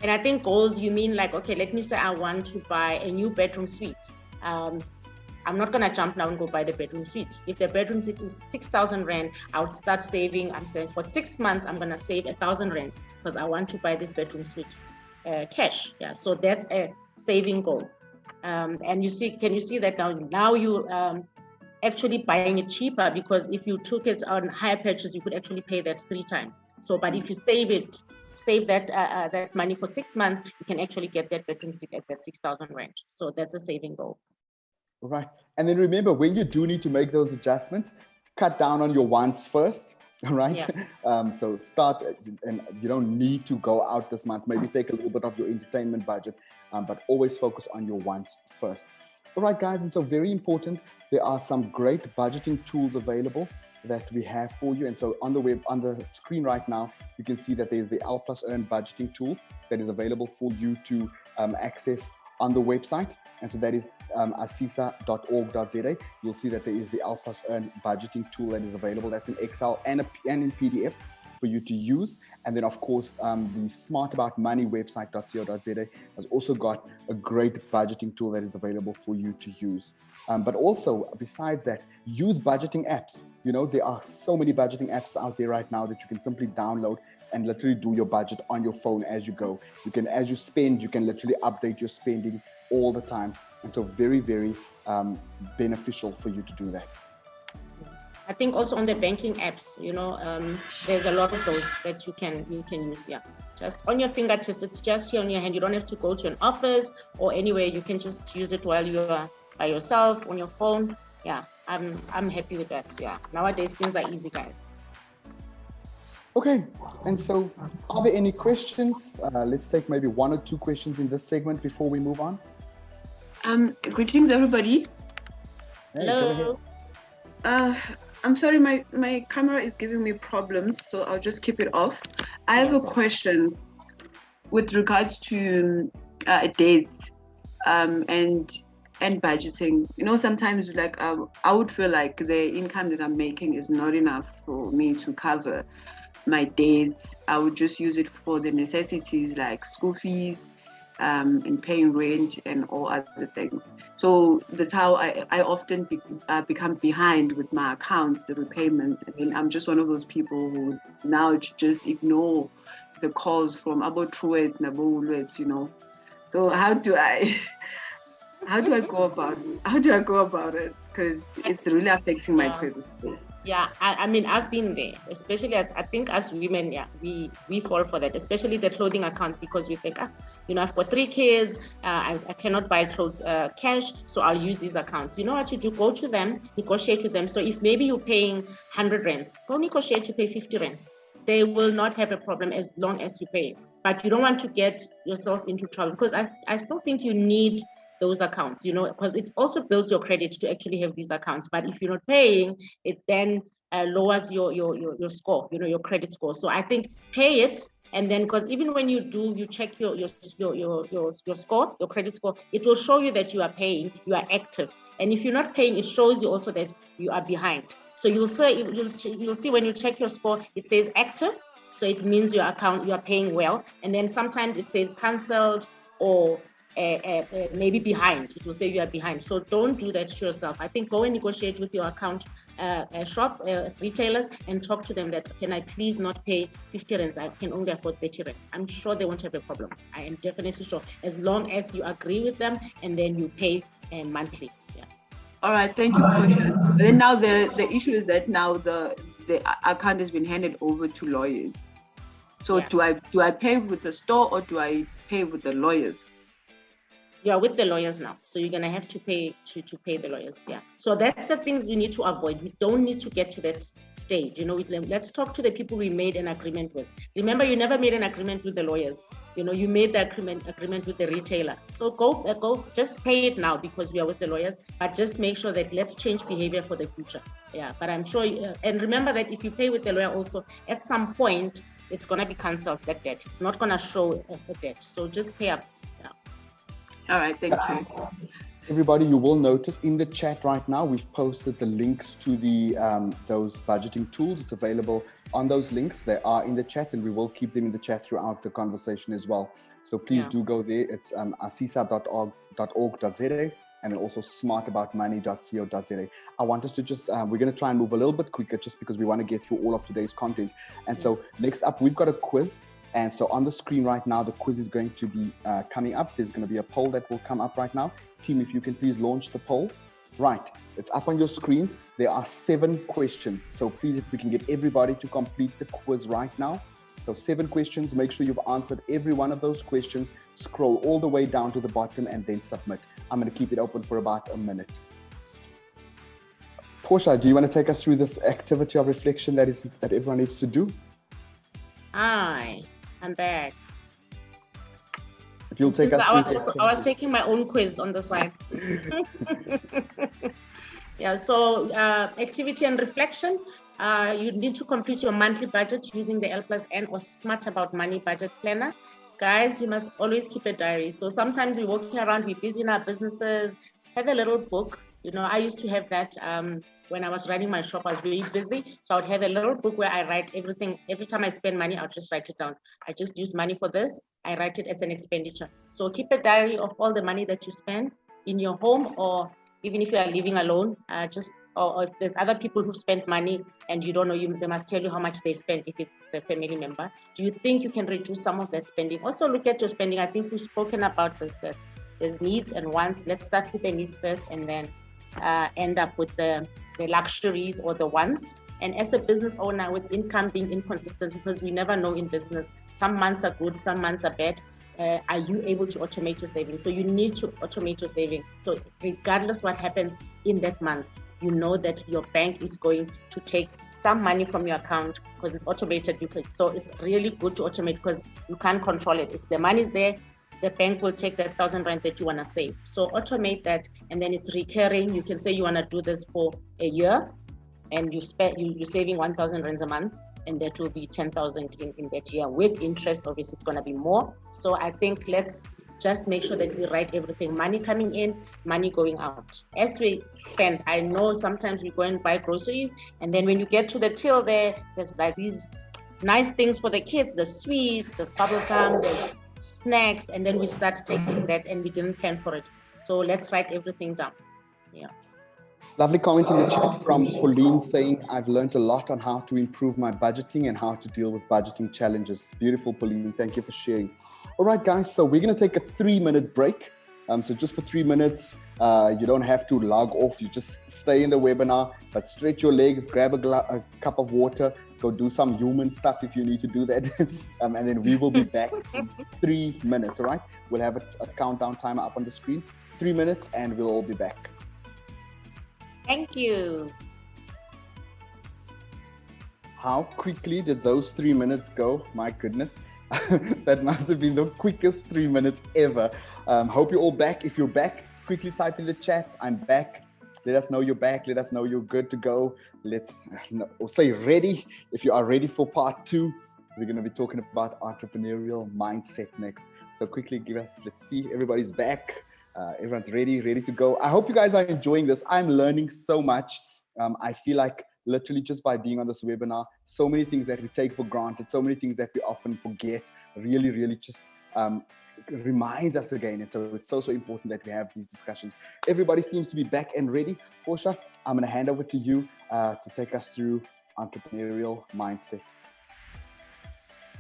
And I think goals, you mean like, okay, let me say I want to buy a new bedroom suite. I'm not gonna jump now and go buy the bedroom suite. If the bedroom suite is 6,000 rand, I would start saving. I'm saying for 6 months, I'm gonna save 1,000 rand because I want to buy this bedroom suite cash. Yeah, so that's a saving goal. And can you see that now you actually buying it cheaper, because if you took it on higher purchase, you could actually pay that 3 times. So, but if you save that money for 6 months, you can actually get that bedroom suite at that 6,000 rand. So that's a saving goal. Right. And then remember, when you do need to make those adjustments, cut down on your wants first. Right. Yeah. So start, and you don't need to go out this month. Maybe take a little bit of your entertainment budget, but always focus on your wants first. All right, guys. And so very important, there are some great budgeting tools available that we have for you. And so on the screen right now, you can see that there's the L+EARN budgeting tool that is available for you to access on the website. And so that is asisa.org.za. You'll see that there is the L+EARN budgeting tool that is available. That's in Excel and in PDF for you to use. And then of course, the Smart About Money website.co.za has also got a great budgeting tool that is available for you to use. But also, besides that, use budgeting apps. You know, there are so many budgeting apps out there right now that you can simply download and literally do your budget on your phone as you go. As you spend, you can literally update your spending all the time. And so very, very beneficial for you to do that. I think also on the banking apps, there's a lot of those that you can use. Yeah, just on your fingertips. It's just here on your hand. You don't have to go to an office or anywhere. You can just use it while you are by yourself on your phone. Yeah, I'm happy with that. Yeah, nowadays things are easy, guys. Okay, and so are there any questions? Let's take maybe 1 or 2 questions in this segment before we move on. Greetings, everybody. Hey, hello. I'm sorry, my camera is giving me problems, so I'll just keep it off. I have a question with regards to dates and budgeting. Sometimes like I would feel like the income that I'm making is not enough for me to cover my dates. I would just use it for the necessities like school fees and paying rent and all other things. So that's how I often become behind with my accounts, the repayments. I mean, I'm just one of those people who now just ignore the calls from about Truets and about, So how do I go about it? Because it's really affecting my credit score. Yeah, I mean, I've been there, especially I think as women, we fall for that, especially the clothing accounts, because we think, I've got 3 kids, I cannot buy clothes cash, so I'll use these accounts. You know what you do? Go to them, negotiate with them. So if maybe you're paying 100 rands, go negotiate to pay 50 rands. They will not have a problem as long as you pay. But you don't want to get yourself into trouble, because I still think you need those accounts, because it also builds your credit to actually have these accounts. But if you're not paying, it then lowers your score, your credit score. So I think pay it, and then because even when you check your score, your credit score, it will show you that you are paying, you are active. And if you're not paying, it shows you also that you are behind. So you'll see when you check your score, it says active. So it means your account, you are paying well. And then sometimes it says cancelled or maybe behind. It will say you are behind. So don't do that to yourself. I think go and negotiate with your account shop retailers and talk to them that, can I please not pay 50 rands? I can only afford 30 rands. I'm sure they won't have a problem. I am definitely sure, as long as you agree with them and then you pay monthly. Yeah. All right, thank you, Portia. Then now the issue is that now the account has been handed over to lawyers. So yeah. Do I pay with the store or do I pay with the lawyers? You are with the lawyers now, so you're gonna have to pay to pay the lawyers. Yeah. So that's the things we need to avoid. We don't need to get to that stage. You know, let's talk to the people we made an agreement with. Remember, you never made an agreement with the lawyers. You know, you made the agreement with the retailer. So go, just pay it now because we are with the lawyers. But just make sure that let's change behavior for the future. Yeah. But I'm sure, and remember that if you pay with the lawyer, also at some point it's gonna be cancelled, that debt. It's not gonna show as a debt. So just pay up. All right, thank you. Everybody, you will notice in the chat right now, we've posted the links to the those budgeting tools. It's available on those links. They are in the chat and we will keep them in the chat throughout the conversation as well. So please do go there. It's asisa.org.za and then also smartaboutmoney.co.za. I want us to just, we're going to try and move a little bit quicker just because we want to get through all of today's content. And so next up, we've got a quiz. And so on the screen right now, the quiz is going to be coming up. There's going to be a poll that will come up right now. Team, if you can please launch the poll. Right, it's up on your screens. There are 7 questions. So please, if we can get everybody to complete the quiz right now. So 7 questions, make sure you've answered every one of those questions. Scroll all the way down to the bottom and then submit. I'm going to keep it open for about a minute. Portia, do you want to take us through this activity of reflection that everyone needs to do? Aye. I'm back. If you'll take us through I was taking my own quiz on the side. Yeah, so activity and reflection. You need to complete your monthly budget using the L+N or Smart About Money budget planner. Guys, you must always keep a diary. So sometimes we're walking around, we're busy in our businesses, have a little book. You know, I used to have that when I was running my shop. I was really busy. So I would have a little book where I write everything. Every time I spend money, I'll just write it down. I just use money for this. I write it as an expenditure. So keep a diary of all the money that you spend in your home, or even if you are living alone, or if there's other people who spend money and you don't know, they must tell you how much they spend if it's a family member. Do you think you can reduce some of that spending? Also look at your spending. I think we've spoken about this, that there's needs and wants. Let's start with the needs first and then end up with the luxuries or the wants. And as a business owner, with income being inconsistent, because we never know in business, some months are good, some months are bad. Are you able to automate your savings? So you need to automate your savings. So regardless what happens in that month, you know that your bank is going to take some money from your account because it's automated. So it's really good to automate because you can't control it. If the money's there, the bank will take that 1,000 rand that you want to save. So automate that, and then it's recurring. You can say you want to do this for a year, and you're saving 1,000 rands a month, and that will be 10,000 in that year. With interest, obviously, it's going to be more. So I think let's just make sure that we write everything: money coming in, money going out. As we spend, I know sometimes we go and buy groceries, and then when you get to the till there's like these nice things for the kids, the sweets, there's bubble gum, there's snacks, and then we start taking that and we didn't plan for it. So let's write everything down. Yeah. Lovely comment in the chat from Pauline saying, I've learned a lot on how to improve my budgeting and how to deal with budgeting challenges. Beautiful, Pauline. Thank you for sharing. All right, guys. So we're going to take a 3-minute break. So just for 3 minutes, you don't have to log off. You just stay in the webinar, but stretch your legs, grab a cup of water, go do some human stuff if you need to do that. And then we will be back in 3 minutes, all right? We'll have a countdown timer up on the screen. 3 minutes and we'll all be back. Thank you. How quickly did those 3 minutes go? My goodness. That must have been the quickest 3 minutes ever. Hope you're all back. If you're back, quickly type in the chat, I'm back. Let us know you're back. Let us know you're good to go. Let's say ready. If you are ready for part 2, we're going to be talking about entrepreneurial mindset next. So quickly let's see, everybody's back. Everyone's ready to go. I hope you guys are enjoying this. I'm learning so much. I feel like literally just by being on this webinar. So many things that we take for granted, so many things that we often forget, really just reminds us again. And so it's so important that we have these discussions. Everybody seems to be back and ready. Portia, I'm going to hand over to you to take us through entrepreneurial mindset.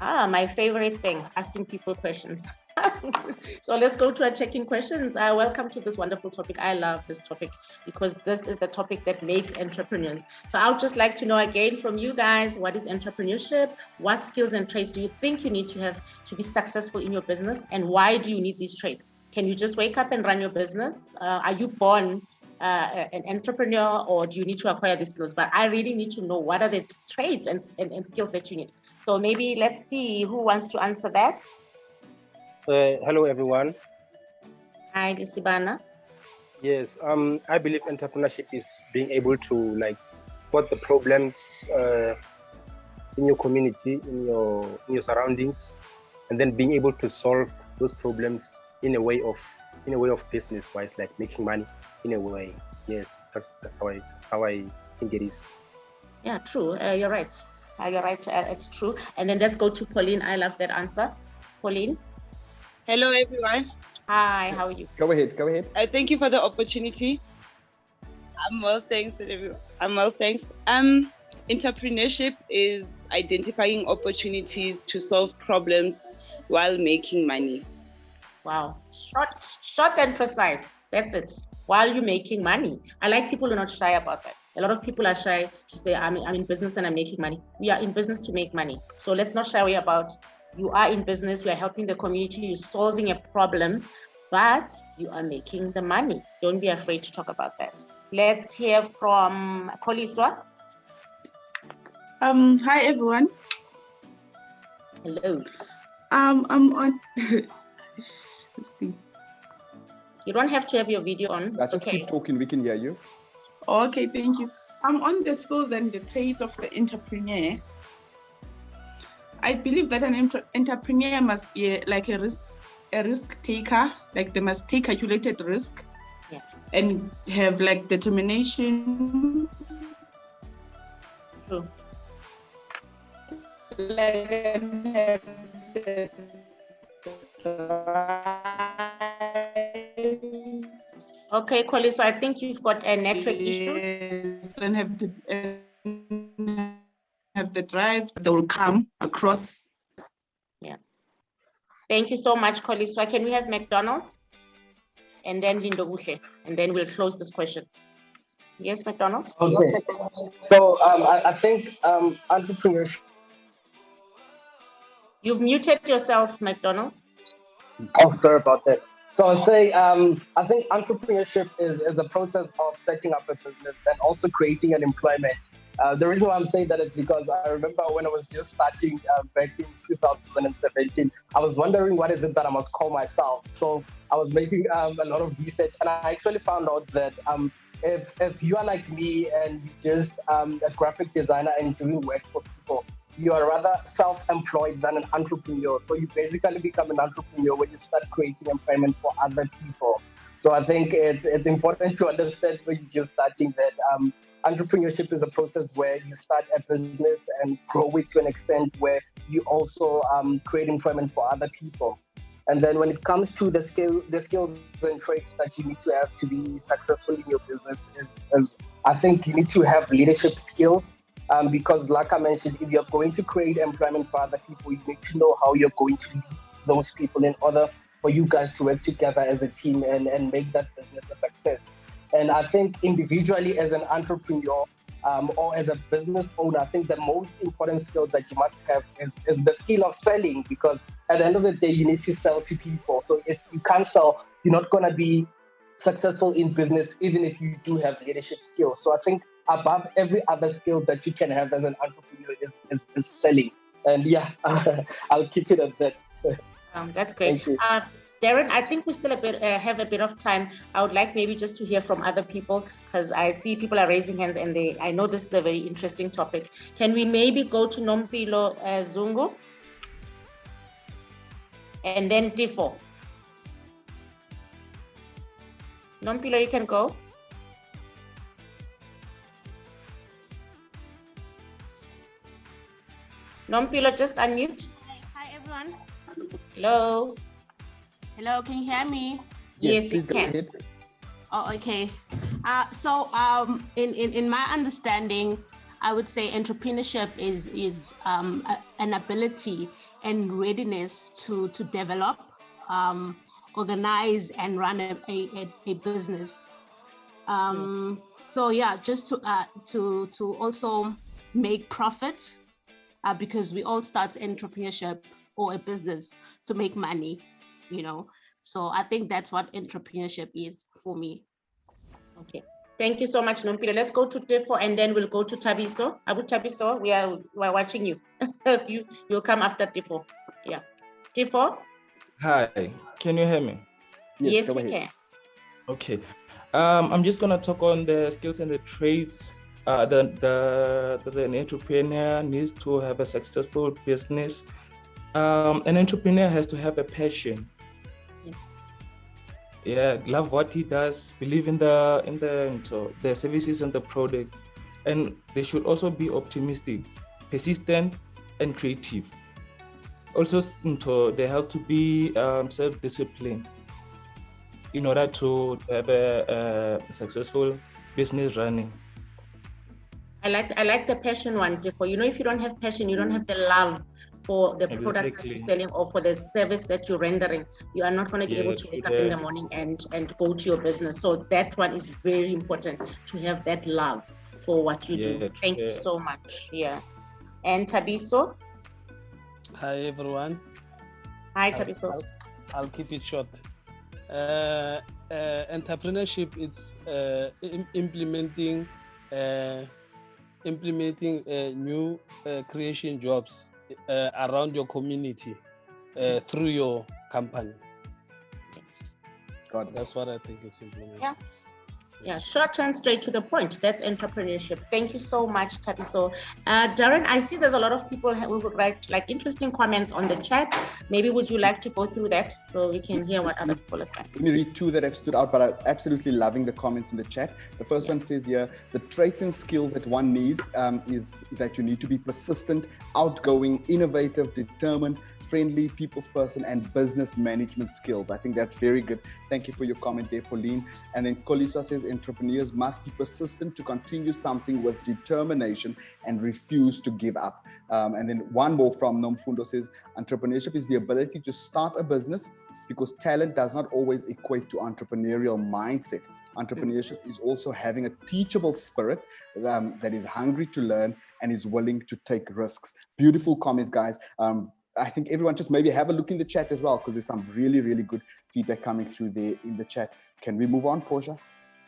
My favorite thing, asking people questions. So let's go to our check-in questions. Welcome to this wonderful topic. I love this topic because this is the topic that makes entrepreneurs. So I would just like to know again from you guys, what is entrepreneurship? What skills and traits do you think you need to have to be successful in your business? And why do you need these traits? Can you just wake up and run your business? Are you born an entrepreneur, or do you need to acquire these skills? But I really need to know what are the traits and skills that you need. So maybe let's see who wants to answer that. Hello, everyone. Hi, Lisibana. Yes, I believe entrepreneurship is being able to spot the problems in your community, in your surroundings, and then being able to solve those problems in a way of business wise, like making money in a way. Yes, that's how I think it is. Yeah, true. You're right. You're right. It's true. And then let's go to Pauline. I love that answer. Pauline. Hello, everyone. Hi, how are you? Go ahead. Thank you for the opportunity. I'm well, thanks, everyone. I'm well, thanks. Entrepreneurship is identifying opportunities to solve problems while making money. Wow, short and precise. That's it. While you're making money. I like people who are not shy about that. A lot of people are shy to say, I'm in business and I'm making money. We are in business to make money. So let's not shy away about, you are in business, you are helping the community, you're solving a problem, but you are making the money. Don't be afraid to talk about that. Let's hear from Callisto. Hi, everyone. Hello. I'm on. Let's see. You don't have to have your video on. Let's just keep talking. We can hear you. Okay, thank you. I'm on the skills and the traits of the entrepreneur. I believe that an entrepreneur must be like a risk taker. Like they must take calculated risk, and have like determination. True. Like and have the Okay, Collie, so I think you've got a network issues. Yes, and have the drive that will come across. Yeah. Thank you so much, Collie. So can we have McDonald's? And then Lindo Buhle, and then we'll close this question. Yes, McDonald's? Okay. So I think entrepreneurship. You've muted yourself, McDonald's. Oh, sorry about that. So I'll say, I think entrepreneurship is a process of setting up a business and also creating an employment. The reason why I'm saying that is because I remember when I was just starting back in 2017, I was wondering what is it that I must call myself. So I was making a lot of research, and I actually found out that if you are like me and you're just a graphic designer and doing work for people, you are rather self-employed than an entrepreneur. So you basically become an entrepreneur when you start creating employment for other people. So I think it's important to understand when you're just starting that entrepreneurship is a process where you start a business and grow it to an extent where you also create employment for other people. And then when it comes to the skills and traits that you need to have to be successful in your business is I think you need to have leadership skills. Because like I mentioned, if you're going to create employment for other people, you need to know how you're going to lead those people in order for you guys to work together as a team and make that business a success. And I think individually as an entrepreneur or as a business owner, I think the most important skill that you must have is the skill of selling, because at the end of the day, you need to sell to people. So if you can't sell, you're not going to be successful in business, even if you do have leadership skills. So I think above every other skill that you can have as an entrepreneur is selling. And yeah, I'll keep it at that. That's great. Darren, I think we still have a bit of time. I would like maybe just to hear from other people, because I see people are raising hands and I know this is a very interesting topic. Can we maybe go to Nompilo Zungu? And then Tifo. Nompilo, you can go. Nompilo, just unmute. Hi everyone. Hello. Hello, can you hear me? Yes, please we go can. ahead. Oh, okay. In my understanding, I would say entrepreneurship is an ability and readiness to develop, organize, and run a business. So yeah, just to also make profit, because we all start entrepreneurship or a business to make money, you know. So I think that's what entrepreneurship is for me. Okay. Thank you so much, Nompilo. Let's go to Tifo and then we'll go to Tabiso. Abu Tabiso, we're watching you. You'll come after Tifo. Yeah. Tifo? Hi, can you hear me? Yes, go we ahead. can. Okay. I'm just gonna talk on the skills and the traits that an entrepreneur needs to have a successful business. An entrepreneur has to have a passion. Yeah, love what he does, believe in the services and the products, and they should also be optimistic, persistent, and creative. Also, they have to be self-disciplined in order to have a successful business running. I like the passion one, Tifo. You know, if you don't have passion, you don't have the love for the product that you're selling or for the service that you're rendering, you are not going to be able to wake up in the morning and go to your business. So that one is very important, to have that love for what you do. Thank you so much. Yeah. And Tabiso? Hi everyone. Hi Tabiso. I'll keep it short. Entrepreneurship is implementing new creation jobs around your community through your company. That's what I think it's implementing. Yeah, short and straight to the point. That's entrepreneurship. Thank you so much, Tabiso. Darren, I see there's a lot of people who would write like interesting comments on the chat. Maybe would you like to go through that so we can hear what other people are saying? Let me read two that have stood out, but I'm absolutely loving the comments in the chat. The first one says here, the traits and skills that one needs is that you need to be persistent, outgoing, innovative, determined, friendly, people's person, and business management skills. I think that's very good. Thank you for your comment there, Pauline. And then Callisto says entrepreneurs must be persistent to continue something with determination and refuse to give up. And then one more from Nomfundo says entrepreneurship is the ability to start a business because talent does not always equate to entrepreneurial mindset. Entrepreneurship is also having a teachable spirit that is hungry to learn and is willing to take risks. Beautiful comments, guys. I think everyone just maybe have a look in the chat as well, because there's some really, really good feedback coming through there in the chat. Can we move on, Portia?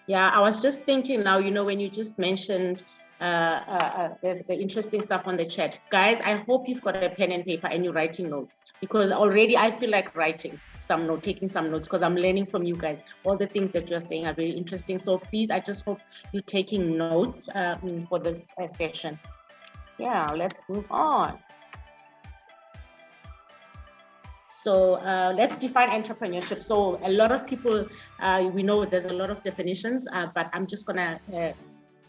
Yeah, I was just thinking now, you know, when you just mentioned the interesting stuff on the chat. Guys, I hope you've got a pen and paper and you're writing notes, because already I feel like writing some notes, taking some notes, because I'm learning from you guys. All the things that you're saying are very interesting. So please, I just hope you're taking notes for this session. Yeah, let's move on. So let's define entrepreneurship. So a lot of people, we know there's a lot of definitions, but I'm just gonna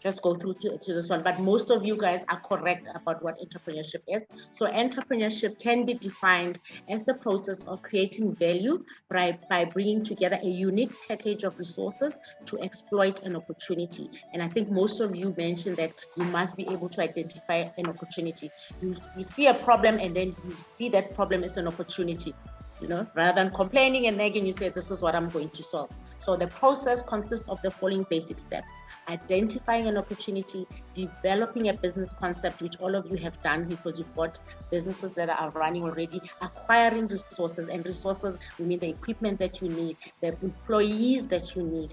just go through to this one. But most of you guys are correct about what entrepreneurship is. So entrepreneurship can be defined as the process of creating value by bringing together a unique package of resources to exploit an opportunity. And I think most of you mentioned that you must be able to identify an opportunity. You see a problem and then you see that problem is an opportunity. You know, rather than complaining and nagging, you say, this is what I'm going to solve. So the process consists of the following basic steps: identifying an opportunity, developing a business concept, which all of you have done because you've got businesses that are running already, acquiring resources, and resources, we mean the equipment that you need, the employees that you need,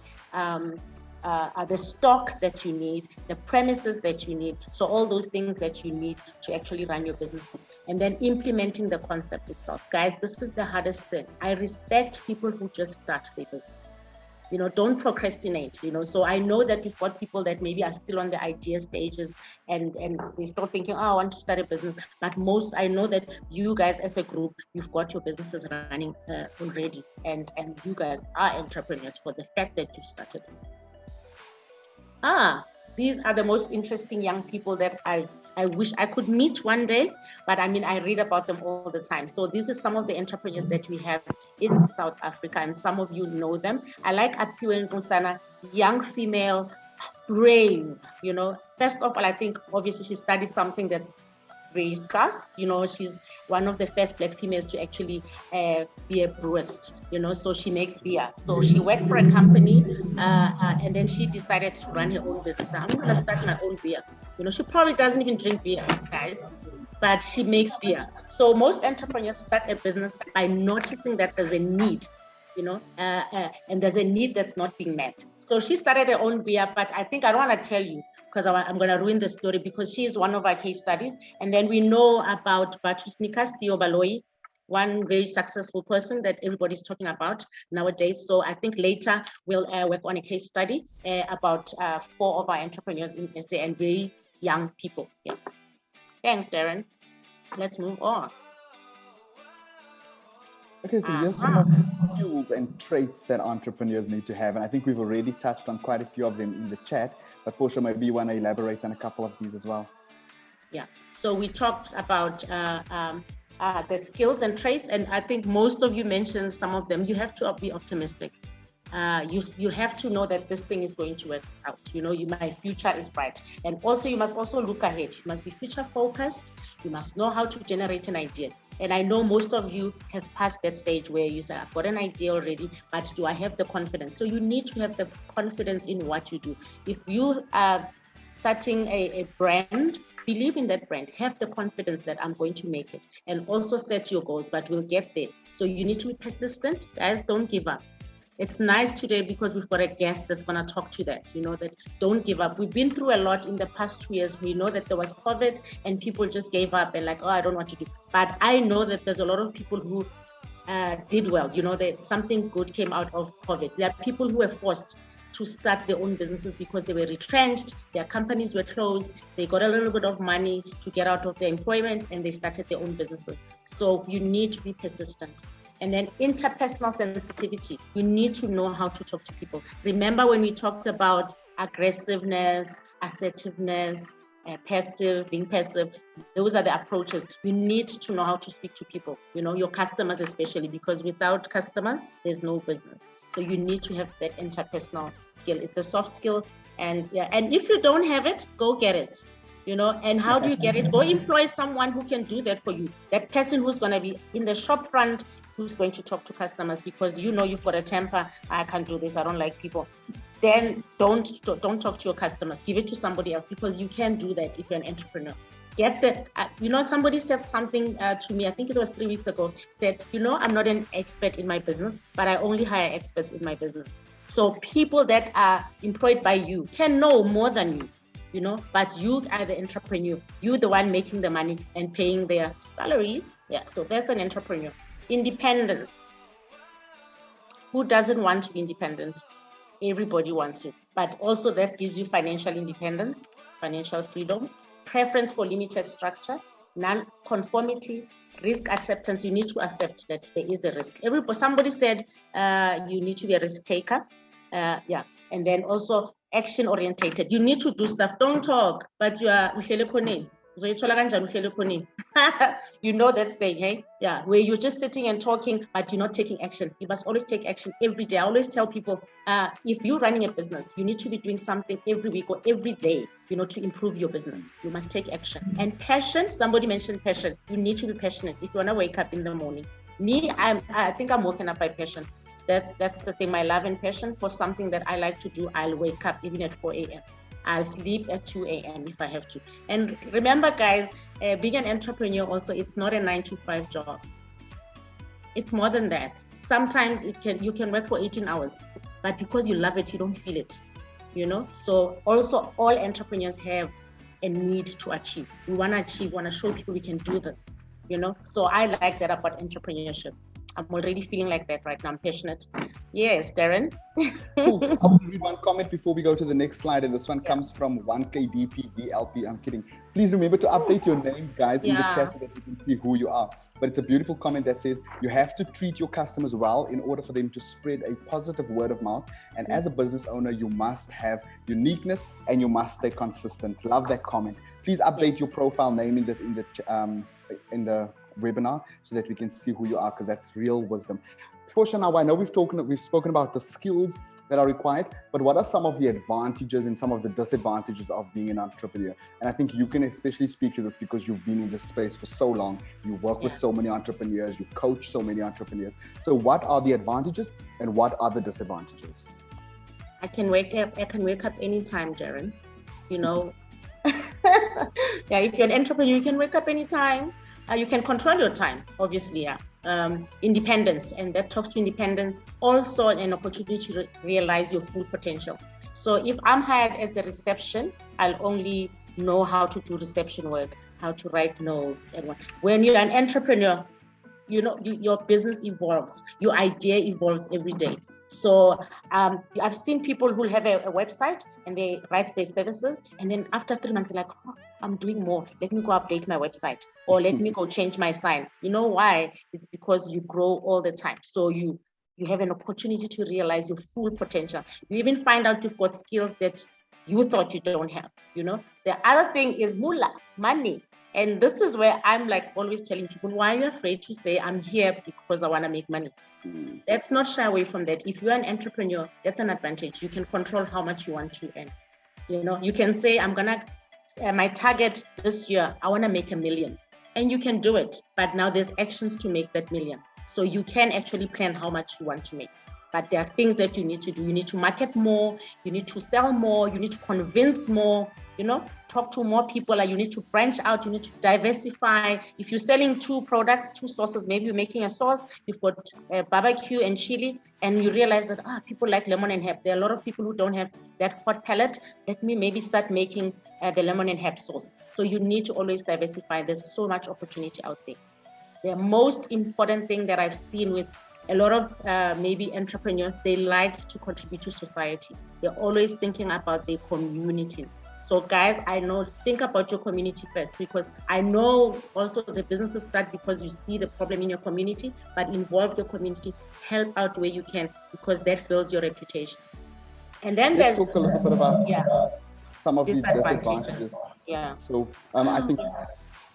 the stock that you need, the premises that you need. So all those things that you need to actually run your business. And then implementing the concept itself. Guys, this is the hardest thing. I respect people who just start their business. You know, don't procrastinate, you know. So I know that we've got people that maybe are still on the idea stages and they're still thinking, oh, I want to start a business. But I know that you guys as a group, you've got your businesses running already. And you guys are entrepreneurs for the fact that you started. these are the most interesting young people that I wish I could meet one day, but I mean, I read about them all the time. So this is some of the entrepreneurs that we have in South Africa, and some of you know them. I like Aphiwe Nkosana, young female, brave, you know. First of all, I think obviously she studied something that's very scarce. You know, she's one of the first Black females to actually be a brewerist, you know, so she makes beer. So she worked for a company and then she decided to run her own business. I'm going to start my own beer. You know, she probably doesn't even drink beer, guys, but she makes beer. So most entrepreneurs start a business by noticing that there's a need, you know, and there's a need that's not being met. So she started her own beer, but I think I don't want to tell you, because I'm going to ruin the story, because she is one of our case studies. And then we know about Batusnika Baloyi, one very successful person that everybody's talking about nowadays. So I think later we'll work on a case study about 4 of our entrepreneurs in SA and very young people. Yeah. Thanks, Darren. Let's move on. Okay, so here's some of the skills and traits that entrepreneurs need to have. And I think we've already touched on quite a few of them in the chat, but Portia, maybe you want to elaborate on a couple of these as well. Yeah, so we talked about the skills and traits, and I think most of you mentioned some of them. You have to be optimistic. You have to know that this thing is going to work out. You know, my future is bright. And also, you must also look ahead. You must be future focused. You must know how to generate an idea. And I know most of you have passed that stage where you say, I've got an idea already, but do I have the confidence? So you need to have the confidence in what you do. If you are starting a brand, believe in that brand, have the confidence that I'm going to make it, and also set your goals, but we'll get there. So you need to be persistent. Guys, don't give up. It's nice today because we've got a guest that's going to talk to that, you know, that don't give up. We've been through a lot in the past 2 years. We know that there was COVID and people just gave up and like, oh, I don't know what to do. But I know that there's a lot of people who did well, you know, that something good came out of COVID. There are people who were forced to start their own businesses because they were retrenched, their companies were closed, they got a little bit of money to get out of their employment and they started their own businesses. So you need to be persistent. And then interpersonal sensitivity. You need to know how to talk to people. Remember when we talked about aggressiveness, assertiveness, being passive, those are the approaches. You need to know how to speak to people, you know, your customers especially, because without customers, there's no business. So you need to have that interpersonal skill. It's a soft skill. And yeah, and if you don't have it, go get it. You know, and how do you get it? Go employ someone who can do that for you. That person who's going to be in the shop front, who's going to talk to customers, because you know you've got a temper. I can't do this. I don't like people. Then don't talk to your customers. Give it to somebody else, because you can do that if you're an entrepreneur. Get that. You know, somebody said something to me. I think it was 3 weeks ago. Said, you know, I'm not an expert in my business, but I only hire experts in my business. So people that are employed by you can know more than you. You know, but you are the entrepreneur. You're the one making the money and paying their salaries. Yeah, so that's an entrepreneur. Independence. Who doesn't want to be independent? Everybody wants to. But also that gives you financial independence, financial freedom, preference for limited structure, non-conformity, risk acceptance. You need to accept that there is a risk. Somebody said you need to be a risk taker. Yeah, and then also action orientated. You need to do stuff. Don't talk, but you are you know that saying, hey? Yeah, where you're just sitting and talking, but you're not taking action. You must always take action every day. I always tell people, if you're running a business, you need to be doing something every week or every day, you know, to improve your business. You must take action. And passion, somebody mentioned passion. You need to be passionate. If you want to wake up in the morning. Me, I think I'm woken up by passion. That's the thing, my love and passion for something that I like to do. I'll wake up even at 4 a.m. I'll sleep at 2 a.m. if I have to. And remember, guys, being an entrepreneur also, it's not a 9-to-5 job. It's more than that. Sometimes you can work for 18 hours, but because you love it, you don't feel it, you know? So also all entrepreneurs have a need to achieve. We want to achieve, want to show people we can do this, you know? So I like that about entrepreneurship. I'm already feeling like that right now. I'm passionate. Yes, Darren. Cool. I will read one comment before we go to the next slide, and this one comes from 1KDPVLP. I'm kidding. Please remember to update your names, guys, in the chat so that we can see who you are. But it's a beautiful comment that says you have to treat your customers well in order for them to spread a positive word of mouth. And as a business owner, you must have uniqueness and you must stay consistent. Love that comment. Please update your profile name in the webinar so that we can see who you are, because that's real wisdom. Portia, now I know we've spoken about the skills that are required, but what are some of the advantages and some of the disadvantages of being an entrepreneur? And I think you can especially speak to this because you've been in this space for so long. You work with so many entrepreneurs, you coach so many entrepreneurs. So what are the advantages and what are the disadvantages? I can wake up anytime, Darren. You know, if you're an entrepreneur, you can wake up anytime. You can control your time, obviously. Independence, and that talks to independence. Also, an opportunity to realize your full potential. So, if I'm hired as a reception, I'll only know how to do reception work, how to write notes, and when you're an entrepreneur, you know your business evolves, your idea evolves every day. So I've seen people who have a website and they write their services, and then after 3 months, they're like, I'm doing more. Let me go update my website, or let me go change my sign. You know why? It's because you grow all the time. So you have an opportunity to realize your full potential. You even find out you've got skills that you thought you don't have. You know, the other thing is moolah, money. And this is where I'm like always telling people, why are you afraid to say I'm here because I want to make money? Let's not shy away from that. If you're an entrepreneur, that's an advantage. You can control how much you want to earn. You know, you can say, my target this year, I want to make $1 million. And you can do it. But now there's actions to make that $1 million. So you can actually plan how much you want to make. But there are things that you need to do. You need to market more. You need to sell more. You need to convince more. You know, talk to more people. You need to branch out. You need to diversify. If you're selling 2 products, 2 sauces, maybe you're making a sauce, you've got barbecue and chili, and you realize that people like lemon and herb. There are a lot of people who don't have that hot palate. Let me maybe start making the lemon and herb sauce. So you need to always diversify. There's so much opportunity out there. The most important thing that I've seen with a lot of maybe entrepreneurs, they like to contribute to society. They're always thinking about their communities. So guys, I know, think about your community first, because I know also the businesses start because you see the problem in your community, but involve the community, help out where you can, because that builds your reputation. And then let's talk a little bit about some of these disadvantages. Yeah. So I think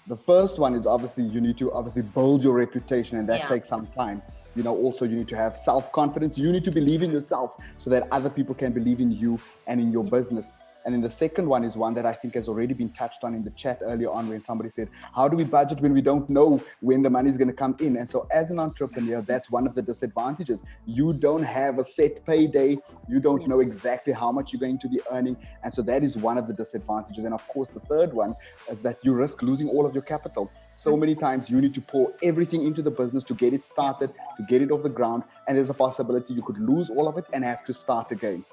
the first one is obviously you need to build your reputation, and that takes some time. You know, also you need to have self-confidence. You need to believe in yourself so that other people can believe in you and in your business. And then the second one is one that I think has already been touched on in the chat earlier on, when somebody said, how do we budget when we don't know when the money is going to come in? And so as an entrepreneur, that's one of the disadvantages. You don't have a set payday. You don't know exactly how much you're going to be earning. And so that is one of the disadvantages. And of course, the third one is that you risk losing all of your capital. So many times you need to pour everything into the business to get it started, to get it off the ground. And there's a possibility you could lose all of it and have to start again.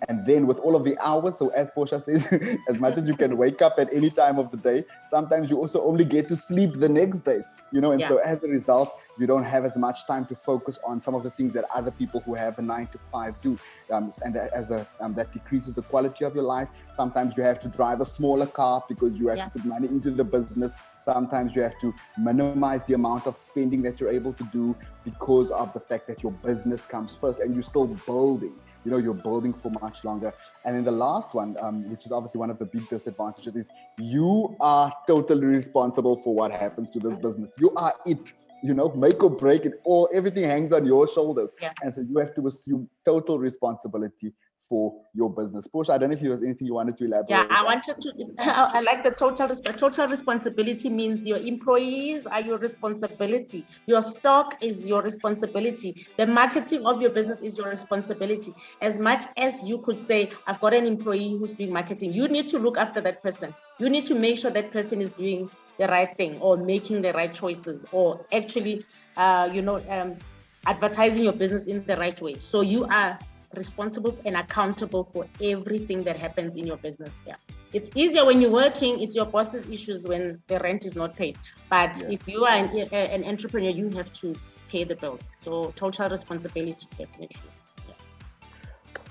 And then with all of the hours, so as Portia says, as much as you can wake up at any time of the day, sometimes you also only get to sleep the next day, you know, and so as a result, you don't have as much time to focus on some of the things that other people who have a 9-to-5 do. And that decreases the quality of your life. Sometimes you have to drive a smaller car because you have to put money into the business. Sometimes you have to minimize the amount of spending that you're able to do because of the fact that your business comes first and you're still building. You know, you're building for much longer. And then the last one, which is obviously one of the big disadvantages, is you are totally responsible for what happens to this business. You are it, you know, make or break it all. Everything hangs on your shoulders. And so you have to assume total responsibility for your business. Portia, I don't know if there was anything you wanted to elaborate on. I wanted to, I like the total responsibility means your employees are your responsibility. Your stock is your responsibility. The marketing of your business is your responsibility. As much as you could say, I've got an employee who's doing marketing, you need to look after that person. You need to make sure that person is doing the right thing or making the right choices or actually, advertising your business in the right way. So you are responsible and accountable for everything that happens in your business. It's easier when you're working, it's your boss's issues when the rent is not paid. But if you are an entrepreneur, you have to pay the bills. So total responsibility, definitely. Yeah.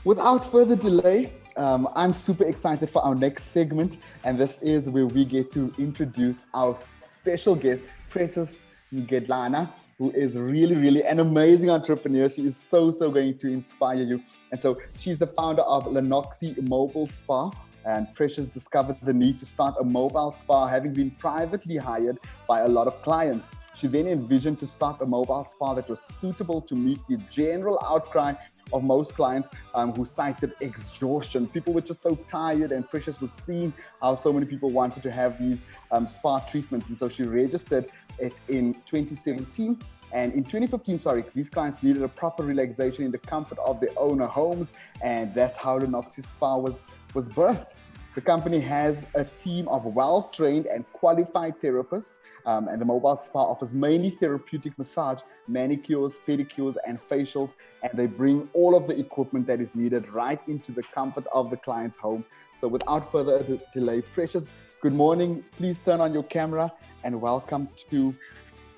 Without further delay, I'm super excited for our next segment, and this is where we get to introduce our special guest, Precious Lana, who is really an amazing entrepreneur. She is so going to inspire you. And so she's the founder of Lanoxi Mobile Spa. And Precious discovered the need to start a mobile spa, having been privately hired by a lot of clients. She then envisioned to start a mobile spa that was suitable to meet the general outcry of most clients who cited exhaustion. People were just so tired, and Precious was seeing how so many people wanted to have these spa treatments. And so she registered it in 2017. And in 2015, these clients needed a proper relaxation in the comfort of their own homes. And that's how the Lanoxi Spa was birthed. The company has a team of well-trained and qualified therapists, and the mobile spa offers mainly therapeutic massage, manicures, pedicures, and facials, and they bring all of the equipment that is needed right into the comfort of the client's home. So without further delay, Precious, good morning. Please turn on your camera and welcome to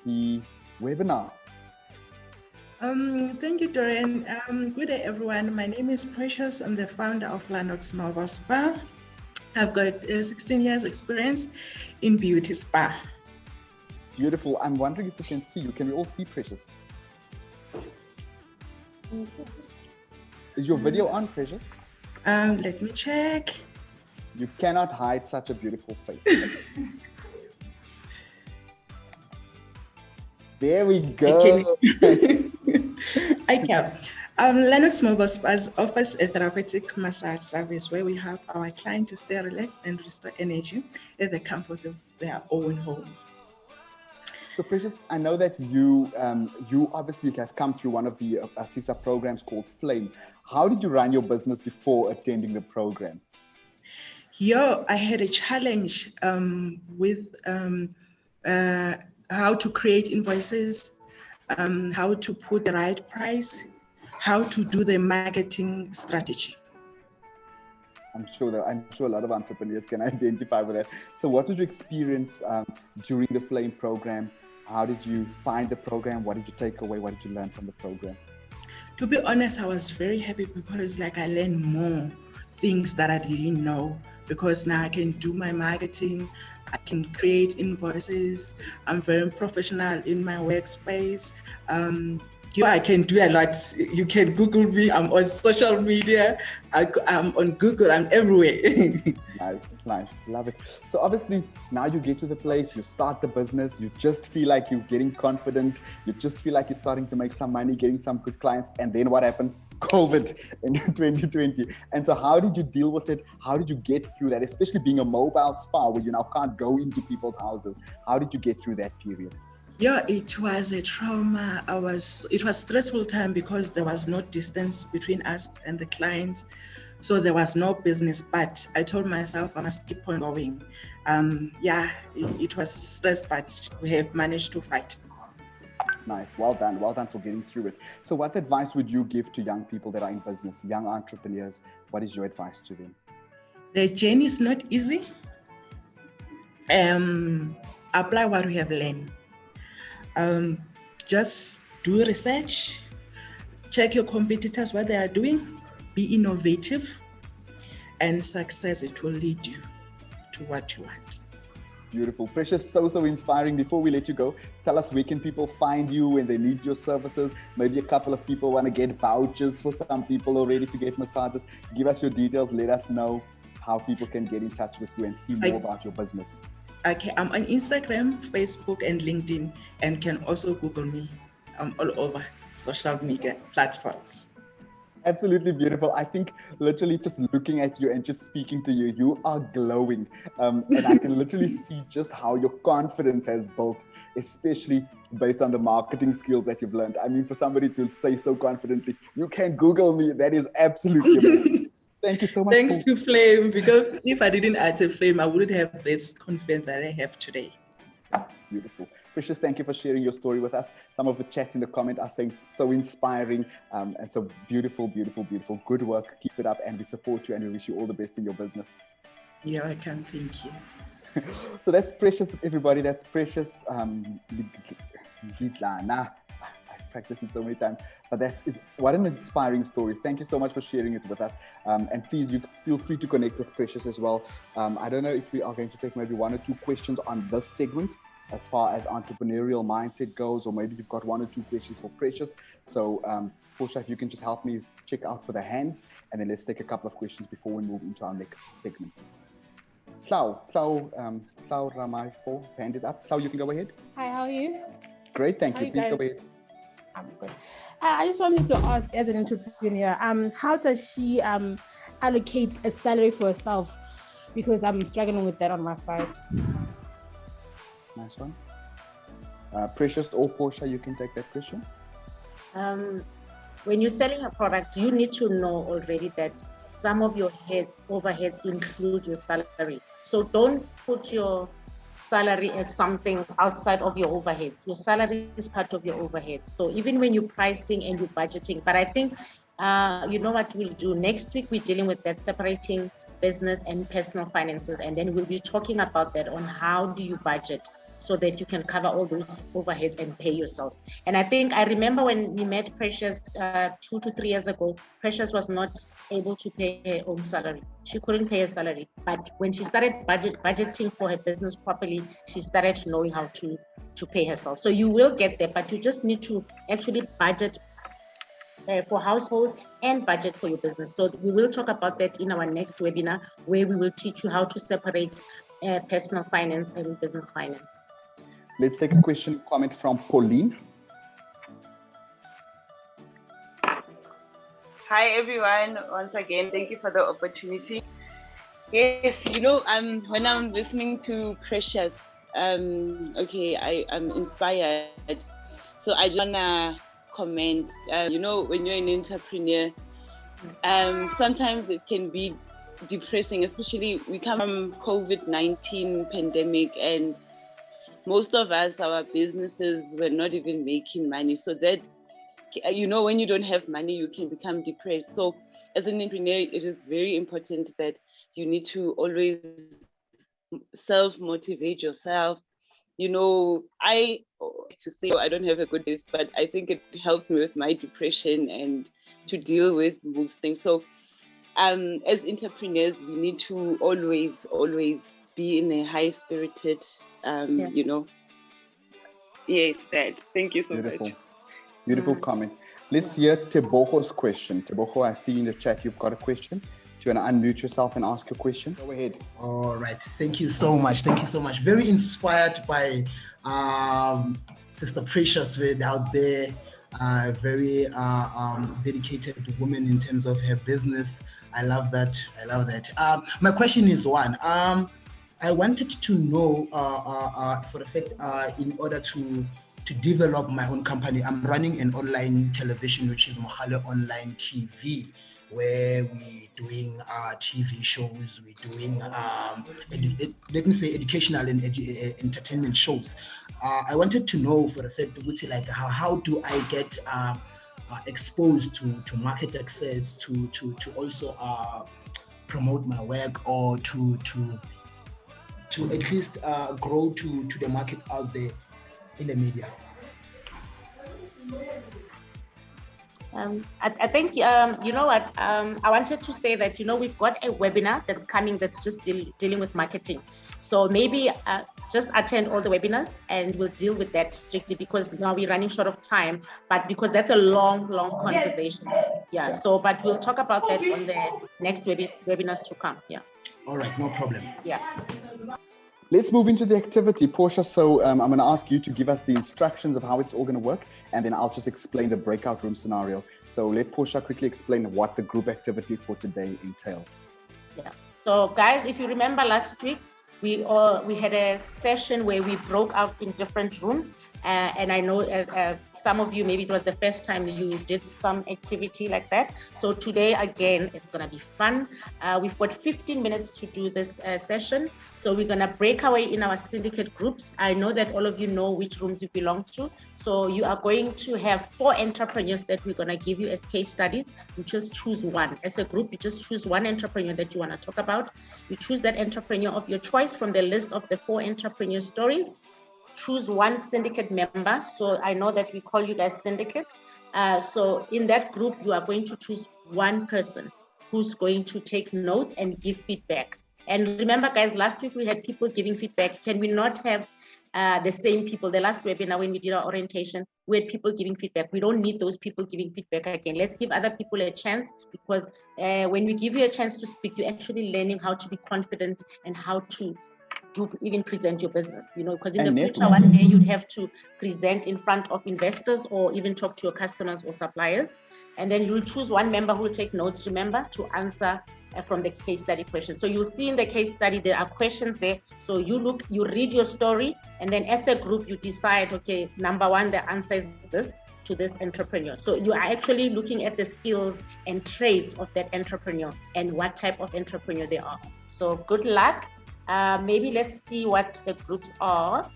the webinar. Thank you, Dorian. Good day, everyone. My name is Precious. I'm the founder of Lanoxi Mobile Spa. I've got 16 years experience in beauty spa. Beautiful. I'm wondering if we can see you. Can we all see Precious? Is your video on, Precious? Let me check. You cannot hide such a beautiful face. There we go. I can. Lanoxi Mobile Spa offers a therapeutic massage service where we help our client to stay relaxed and restore energy at the comfort of their own home. So Precious, I know that you obviously have come through one of the CISA programs called Flame. How did you run your business before attending the program? I had a challenge with how to create invoices, how to put the right price, how to do the marketing strategy. I'm sure a lot of entrepreneurs can identify with that. So what was your experience during the Flame program? How did you find the program? What did you take away? What did you learn from the program? To be honest, I was very happy because I learned more things that I didn't know, because now I can do my marketing, I can create invoices, I'm very professional in my workspace. I can do a lot. You can Google me. I'm on social media. I'm on Google. I'm everywhere. Nice. Love it. So obviously now you get to the place, you start the business, you just feel like you're getting confident. You just feel like you're starting to make some money, getting some good clients. And then what happens? COVID in 2020. And so how did you deal with it? How did you get through that? Especially being a mobile spa where you now can't go into people's houses. How did you get through that period? Yeah, it was a trauma. It was stressful time because there was no distance between us and the clients. So there was no business, but I told myself I must keep on going. It was stress, but we have managed to fight. Nice. Well done for getting through it. So what advice would you give to young people that are in business, young entrepreneurs? What is your advice to them? The journey is not easy. Apply what we have learned. Just do research, check your competitors, what they are doing, be innovative, and success, it will lead you to what you want. Beautiful. Precious, so inspiring. Before we let you go, tell us where can people find you when they need your services? Maybe a couple of people want to get vouchers for some people already to get massages. Give us your details. Let us know how people can get in touch with you and see more about your business. Okay, I'm on Instagram, Facebook, and LinkedIn, and can also Google me. I'm all over social media platforms. Absolutely beautiful. I think literally just looking at you and just speaking to you, you are glowing. And I can literally see just how your confidence has built, especially based on the marketing skills that you've learned. I mean, for somebody to say so confidently, you can Google me, that is absolutely amazing. Thank you so much. Thanks to Flame, because if I didn't attend Flame, I wouldn't have this confidence that I have today. Beautiful. Precious, thank you for sharing your story with us. Some of the chats in the comment are saying so inspiring and so beautiful. Good work. Keep it up, and we support you and we wish you all the best in your business. Yeah, I can. Thank you. So that's Precious, everybody. That's Precious Lana. I practiced it so many times. But that is what an inspiring story. Thank you so much for sharing it with us. And please, you feel free to connect with Precious as well. I don't know if we are going to take maybe 1 or 2 questions on this segment as far as entrepreneurial mindset goes, or maybe you've got 1 or 2 questions for Precious. So Portia, if you can just help me check out for the hands, and then let's take a couple of questions before we move into our next segment. Clau Ramaifo, his hand is up. Clau, you can go ahead. Hi, how are you? Great, thank you. Please go ahead. I'm good. I just wanted to ask, as an entrepreneur, how does she allocate a salary for herself? Because I'm struggling with that on my side. Nice one. Precious or Portia, you can take that question. When you're selling a product, you need to know already that some of your overheads include your salary. So don't put your salary as something outside of your overheads. Your salary is part of your overheads. So even when you're pricing and you're budgeting, but I think, you know what we'll do? Next week, we're dealing with that, separating business and personal finances. And then we'll be talking about that on how do you budget so that you can cover all those overheads and pay yourself. And I think I remember when we met Precious 2 to 3 years ago, Precious was not able to pay her own salary. She couldn't pay her salary. But when she started budgeting for her business properly, she started knowing how to pay herself. So you will get there, but you just need to actually budget for household and budget for your business. So we will talk about that in our next webinar, where we will teach you how to separate personal finance and business finance. Let's take a question, comment from Pauline. Hi everyone, once again, thank you for the opportunity. Yes, you know, when I'm listening to Precious, okay, I am inspired. So I just wanna comment, you know, when you're an entrepreneur, sometimes it can be depressing, especially we come from COVID-19 pandemic, and most of us, our businesses were not even making money. So that, you know, when you don't have money, you can become depressed. So as an entrepreneur, it is very important that you need to always self-motivate yourself. You know, I don't have a good list, but I think it helps me with my depression and to deal with most things. So as entrepreneurs, we need to always be in a high-spirited, you know. Yes, that. Thank you so much. Beautiful comment. Let's hear Tebogo's question. Tebogo, I see in the chat you've got a question. Do you want to unmute yourself and ask your question? Go ahead. All right. Thank you so much. Thank you so much. Very inspired by Sister Precious out there. Very dedicated woman in terms of her business. I love that. My question is one. I wanted to know for the fact in order to develop my own company, I'm running an online television, which is Mohale Online TV, where we're doing TV shows, we're doing, let me say, educational and entertainment shows. I wanted to know for the fact, like, how do I get exposed to market access, to also promote my work, or to at least grow to the market out there in the media? I think, you know what, I wanted to say that, you know, we've got a webinar that's coming that's just dealing with marketing. So maybe just attend all the webinars and we'll deal with that strictly, because now we're running short of time, but because that's a long conversation. Yeah. So, but we'll talk about that on the next webinars to come. Yeah. All right, no problem. Yeah. Let's move into the activity, Portia. So I'm going to ask you to give us the instructions of how it's all going to work, and then I'll just explain the breakout room scenario. So let Portia quickly explain what the group activity for today entails. Yeah. So guys, if you remember last week, we had a session where we broke out in different rooms. And I know some of you, maybe it was the first time you did some activity like that. So today, again, it's going to be fun. We've got 15 minutes to do this session. So we're going to break away in our syndicate groups. I know that all of you know which rooms you belong to. So you are going to have 4 entrepreneurs that we're going to give you as case studies. You just choose one. As a group, you just choose one entrepreneur that you want to talk about. You choose that entrepreneur of your choice from the list of the 4 entrepreneur stories. choose one syndicate member. So I know that we call you guys syndicate. So in that group, you are going to choose one person who's going to take notes and give feedback. And remember, guys, last week we had people giving feedback. Can we not have the same people? The last webinar when we did our orientation, we had people giving feedback. We don't need those people giving feedback again. Let's give other people a chance, because when we give you a chance to speak, you're actually learning how to be confident and how to even present your business, because in the future, one day you'd have to present in front of investors or even talk to your customers or suppliers. And then you'll choose one member who will take notes, remember, to answer from the case study questions. So you'll see in the case study, there are questions there. So you read your story, and then as a group, you decide, okay, number one, the answer is this to this entrepreneur. So you are actually looking at the skills and traits of that entrepreneur and what type of entrepreneur they are. So good luck. Maybe let's see what the groups are.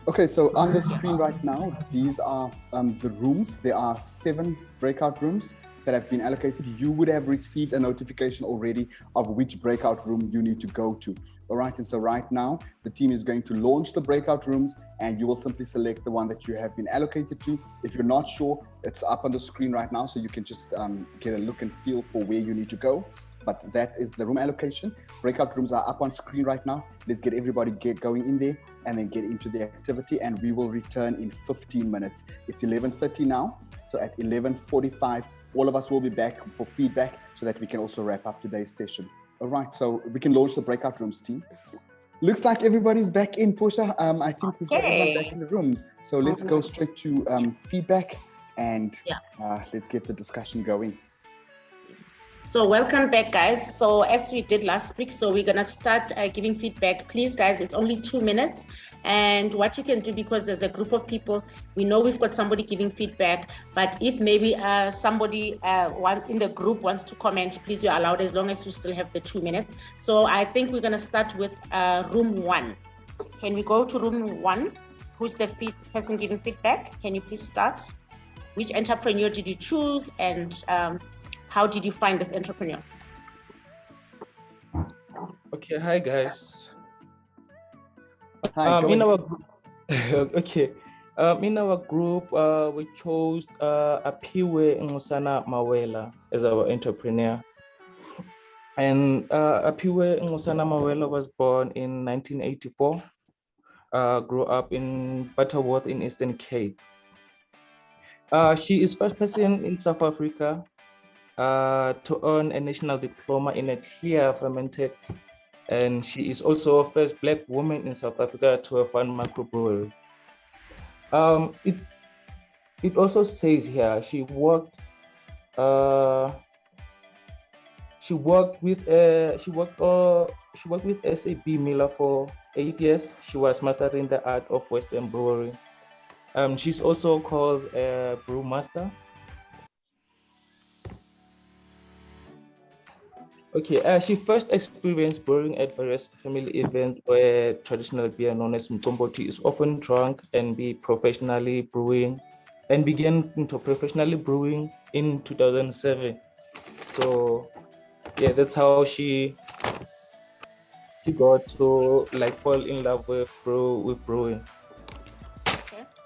Okay, so on the screen right now, these are the rooms. There are 7 breakout rooms that have been allocated. You would have received a notification already of which breakout room you need to go to. All right, and so right now, the team is going to launch the breakout rooms, and you will simply select the one that you have been allocated to. If you're not sure, it's up on the screen right now, so you can just get a look and feel for where you need to go. But that is the room allocation. Breakout rooms are up on screen right now. Let's get everybody going in there and then get into the activity, and we will return in 15 minutes. It's 11:30 now. So at 11:45, all of us will be back for feedback so that we can also wrap up today's session. All right, so we can launch the breakout rooms, team. Looks like everybody's back in, Portia. I think we've got everyone back in the room. So let's go straight to feedback, and let's get the discussion going. So welcome back, guys. So as we did last week, so we're gonna start giving feedback. Please, guys, it's only 2 minutes. And what you can do, because there's a group of people, we know we've got somebody giving feedback, but if maybe somebody in the group wants to comment, please, you're allowed, as long as you still have the 2 minutes. So I think we're gonna start with room 1. Can we go to room 1? Who's the person giving feedback? Can you please start? Which entrepreneur did you choose, and how did you find this entrepreneur? Okay, hi guys. Hi. In our group, in our group, we chose Apiwe Ngusana Mawela as our entrepreneur. And Apiwe Ngusana Mawela was born in 1984. Grew up in Butterworth in Eastern Cape. She is first person in South Africa to earn a national diploma in a clear fermented, and she is also first Black woman in South Africa to have one microbrewery. It also says here she worked with SAB Miller for 8 years. She was mastering the art of Western brewery. She's also called a brewmaster. Okay, she first experienced brewing at various family events where traditional beer known as mkomboti is often drunk, and began professionally brewing in 2007. So yeah, that's how she got to fall in love with brewing.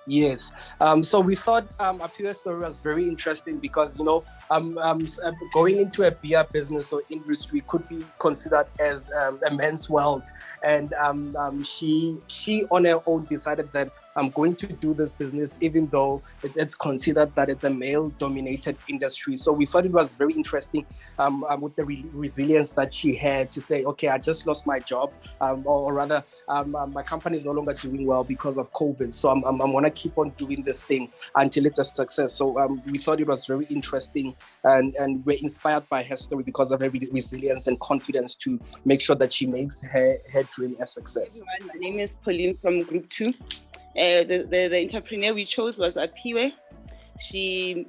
Yes. So we thought Apiwe's story was very interesting because, going into a beer business or industry could be considered as a man's world. And she on her own decided that I'm going to do this business, even though it's considered that it's a male-dominated industry. So we thought it was very interesting with the resilience that she had to say, okay, I just lost my job, or rather, my company is no longer doing well because of COVID. So I'm going to keep on doing this thing until it's a success. So we thought it was very interesting, and we're inspired by her story because of her resilience and confidence to make sure that she makes her dream a success. My name is Pauline from Group 2. The entrepreneur we chose was Apiwe. She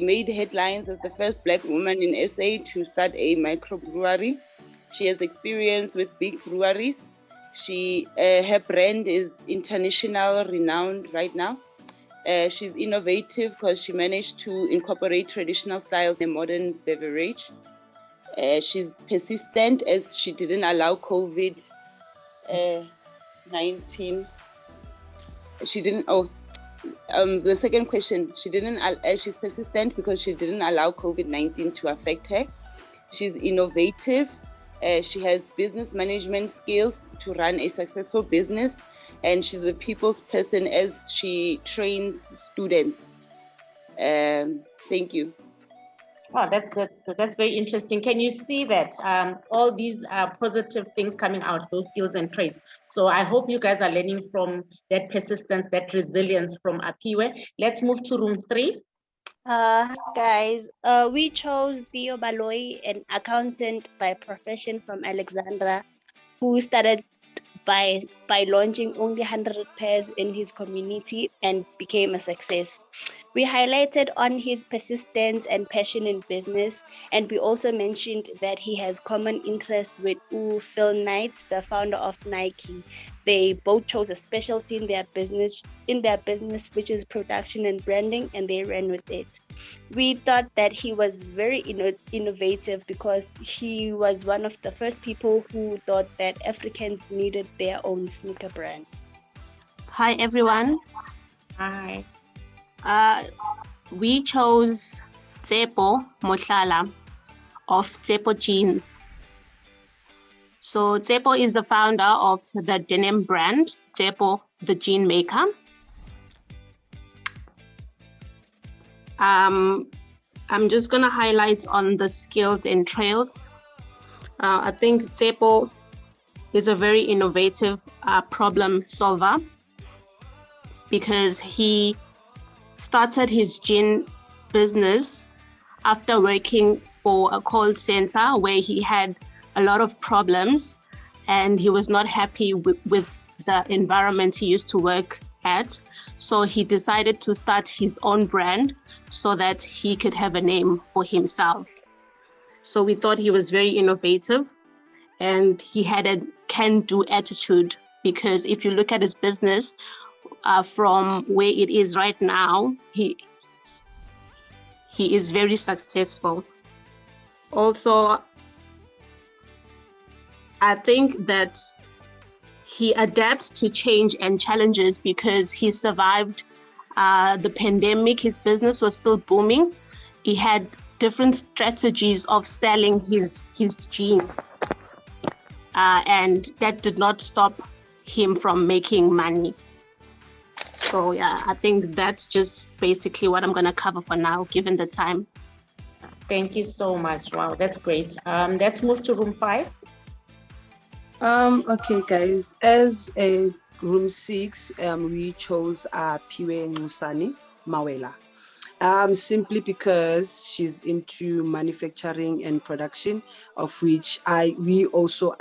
made headlines as the first Black woman in SA to start a microbrewery. She has experience with big breweries. Her brand is international renowned right now. She's innovative because she managed to incorporate traditional styles in modern beverage. She's persistent as she didn't allow COVID-19 she didn't. The second question, she's persistent because she didn't allow COVID-19 to affect her. She's innovative. She has business management skills to run a successful business, and she's a people's person as she trains students. Thank you. Oh, that's very interesting. Can you see that all these positive things coming out, those skills and traits? So I hope you guys are learning from that persistence, that resilience from Apiwe. Let's move to room 3. Hi guys, we chose Theo Baloy, an accountant by profession from Alexandra, who started by launching only 100 pairs in his community and became a success. We highlighted on his persistence and passion in business, and we also mentioned that he has common interest with Phil Knight, the founder of Nike. They both chose a specialty in their business, which is production and branding, and they ran with it. We thought that he was very innovative because he was one of the first people who thought that Africans needed their own sneaker brand. Hi everyone. Hi. We chose Tsepo Mohlala of Tsepo Jeans. So Tsepo is the founder of the denim brand, Tsepo the Jean Maker. I'm just gonna highlight on the skills and trails. I think Tsepo is a very innovative problem solver because he started his gin business after working for a call center where he had a lot of problems and he was not happy with the environment he used to work at. So he decided to start his own brand so that he could have a name for himself. So we thought he was very innovative and he had a can-do attitude, because if you look at his business, from where it is right now, he is very successful. Also, I think that he adapts to change and challenges because he survived the pandemic. His business was still booming. He had different strategies of selling his jeans, and that did not stop him from making money. So yeah, I think that's just basically what I'm going to cover for now, given the time. Thank you so much. Wow, that's great. Let's move to room 5. Okay, guys. As a room 6, we chose Piwe Nusani Mawela. Simply because she's into manufacturing and production, of which I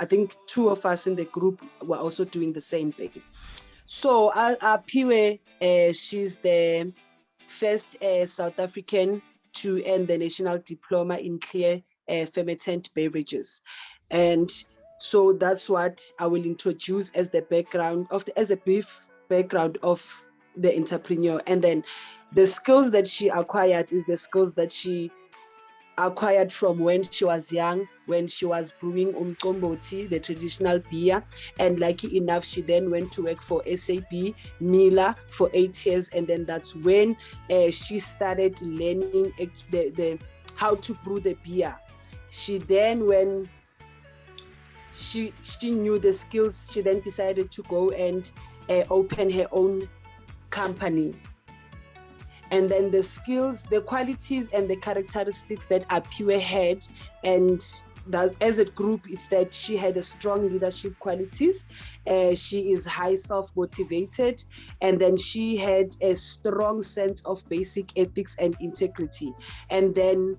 think 2 of us in the group were also doing the same thing. So Piwe, she's the first South African to earn the national diploma in clear fermented beverages, and so that's what I will introduce as the background of as a brief background of the entrepreneur. And then the skills that she acquired is the skills that she acquired from when she was young, when she was brewing umqombothi, the traditional beer. And lucky enough, she then went to work for SAB Miller for 8 years, and then that's when she started learning the how to brew the beer. She then, when she knew the skills, she then decided to go and open her own company. And then the skills, the qualities and the characteristics that Apiwe had, and that as a group, is that she had a strong leadership qualities. She is high self-motivated, and then she had a strong sense of basic ethics and integrity. And then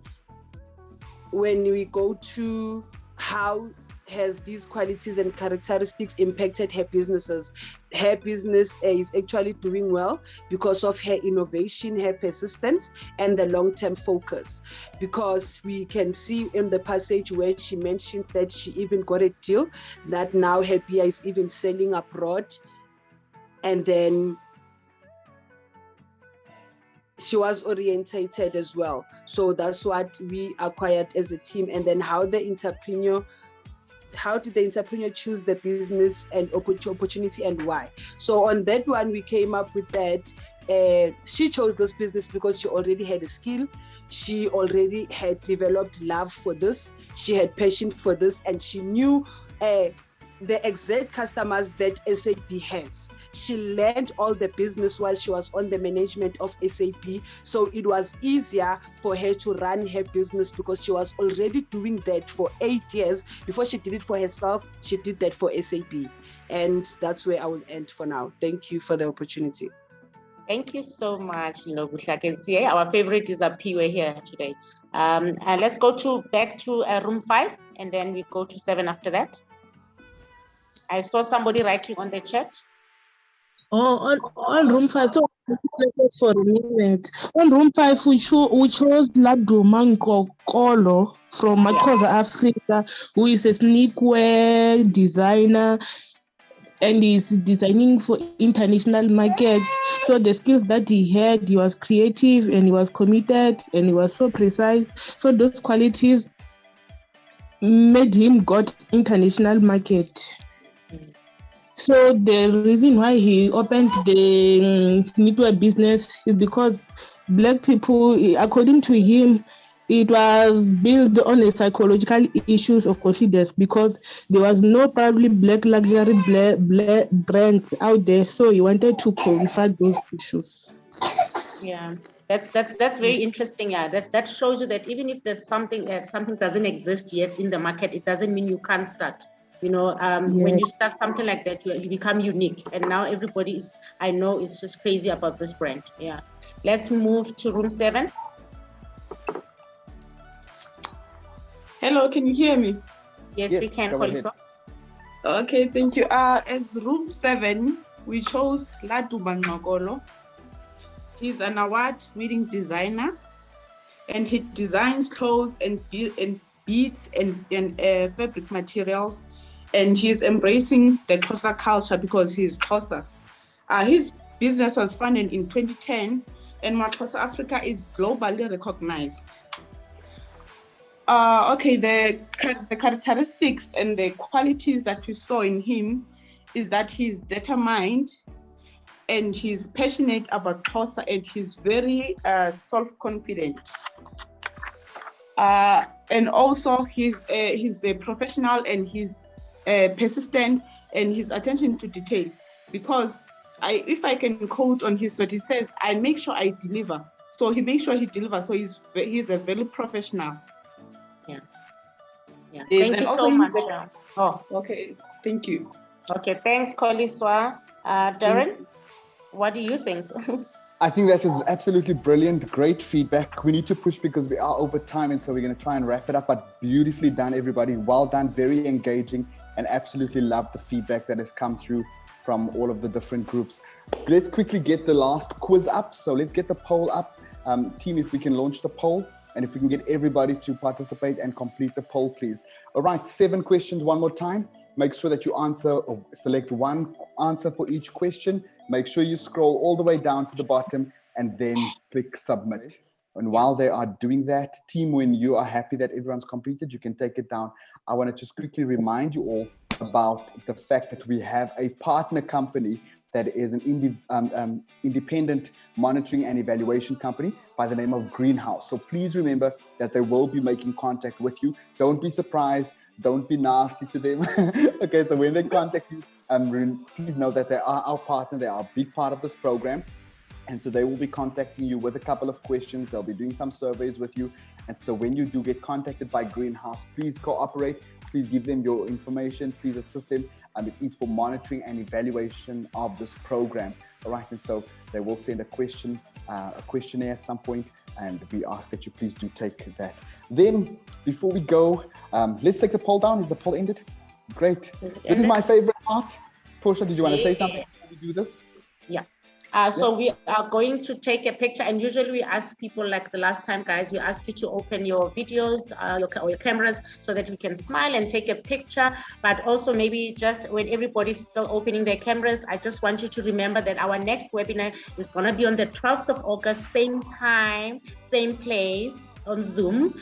when we go to how has these qualities and characteristics impacted her businesses, her business is actually doing well because of her innovation, her persistence, and the long-term focus. Because we can see in the passage where she mentions that she even got a deal that now her beer is even selling abroad, and then she was orientated as well. So that's what we acquired as a team. And then how the entrepreneur how did the entrepreneur choose the business and opportunity and why? So on that one, we came up with that. She chose this business because she already had a skill. She already had developed love for this. She had passion for this, and she knew the exact customers that SAP has. She learned all the business while she was on the management of SAP. So it was easier for her to run her business because she was already doing that for 8 years. Before she did it for herself, she did that for SAP. And that's where I will end for now. Thank you for the opportunity. Thank you so much, Nobuhle. I can see our favorite is Apiwe here today. And let's go back to room 5, and then we go to 7 after that. I saw somebody writing on the chat. Oh, on room 5. So for a minute. On room 5, we chose Ladumanko Kolo from Makosa, Africa, who is a sneakware designer and is designing for international markets. So the skills that he had, he was creative and he was committed and he was so precise. So those qualities made him got international market. So the reason why he opened the knitwear business is because Black people, according to him, it was built on the psychological issues of confidence because there was no probably Black luxury black brands out there. So he wanted to confront those issues. Yeah, that's very interesting. Yeah, that shows you that even if there's something doesn't exist yet in the market, it doesn't mean you can't start. You know, when you start something like that, you become unique. And now everybody is just crazy about this brand. Yeah. Let's move to room 7. Hello, can you hear me? Yes, we can, Callisto. Okay, thank you. As room 7, we chose Laduma Ngokolo. He's an award-winning designer, and he designs clothes and beads and fabric materials. And he's embracing the Xhosa culture because he's Xhosa. His business was founded in 2010, and Xhosa Africa is globally recognized. The characteristics and the qualities that we saw in him is that he's determined and he's passionate about Xhosa and he's very self-confident. And also he's a professional and he's persistent and his attention to detail. Because if I can quote on what he says, I make sure I deliver. So he makes sure he delivers. So he's a very professional. Yeah. Yes, Thank you and so much. Okay. Thank you. Okay, thanks, Callisto. Darren, what do you think? I think that was absolutely brilliant. Great feedback. We need to push because we are over time, and so we're going to try and wrap it up. But beautifully done, everybody. Well done. Very engaging, and absolutely love the feedback that has come through from all of the different groups. Let's quickly get the last quiz up. So let's get the poll up. Team, if we can launch the poll, and if we can get everybody to participate and complete the poll, please. All right, 7 questions one more time. Make sure that you select one answer for each question. Make sure you scroll all the way down to the bottom and then click submit. And while they are doing that, team, when you are happy that everyone's completed, you can take it down. I want to just quickly remind you all about the fact that we have a partner company that is an independent monitoring and evaluation company by the name of Greenhouse. So please remember that they will be making contact with you. Don't be surprised. Don't be nasty to them. Okay, so when they contact you, please know that they are our partner. They are a big part of this program. And so they will be contacting you with a couple of questions. They'll be doing some surveys with you. And so when you do get contacted by Greenhouse, please cooperate. Please give them your information. Please assist them. It is for monitoring and evaluation of this program. All right, and so they will send a questionnaire at some point, and we ask that you please do take that. Then, before we go, let's take the poll down. Is the poll ended? Great. This is my favorite part. Portia, did you want to say something before we do this? Yeah. So we are going to take a picture, and usually we ask people, like the last time, guys, we ask you to open your videos or your cameras so that we can smile and take a picture. But also maybe just when everybody's still opening their cameras, I just want you to remember that our next webinar is going to be on the 12th of August, same time, same place. on Zoom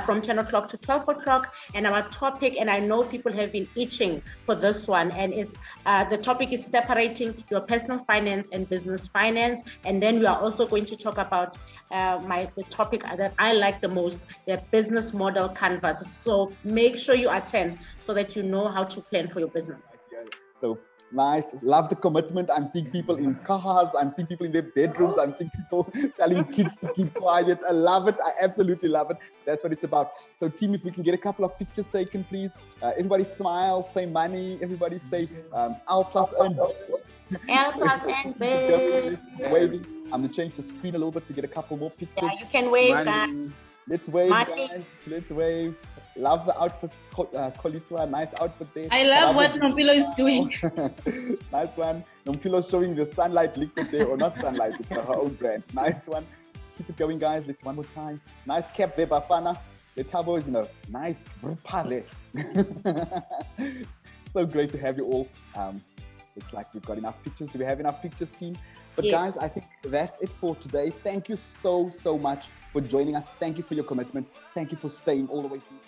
from 10 o'clock to 12 o'clock. And our topic, and I know people have been itching for this one, and it's the topic is separating your personal finance and business finance. And then we are also going to talk about the topic that I like the most, the business model canvas. So make sure you attend so that you know how to plan for your business. So nice. Love the commitment. I'm seeing people in cars. I'm seeing people in their bedrooms. I'm seeing people telling kids to keep quiet. I love it. I absolutely love it. That's what it's about. So team, if we can get a couple of pictures taken, please. Everybody smile, say money. Everybody say L+EARN. L+EARN BIZ. Waving. I'm going to change the screen a little bit to get a couple more pictures. Yeah, you can wave, guys. Let's wave, guys. Let's wave. Love the outfit, Callisto. Nice outfit there. I love what Nompilo is doing. Nice one. Nompilo showing the sunlight liquid there, or not sunlight, it's her own brand. Nice one. Keep it going, guys. Let's one more time. Nice cap there, Bafana. The Tavo is in a nice vrpa there. So great to have you all. Looks like we've got enough pictures. Do we have enough pictures, team? But guys, I think that's it for today. Thank you so much for joining us. Thank you for your commitment. Thank you for staying all the way through.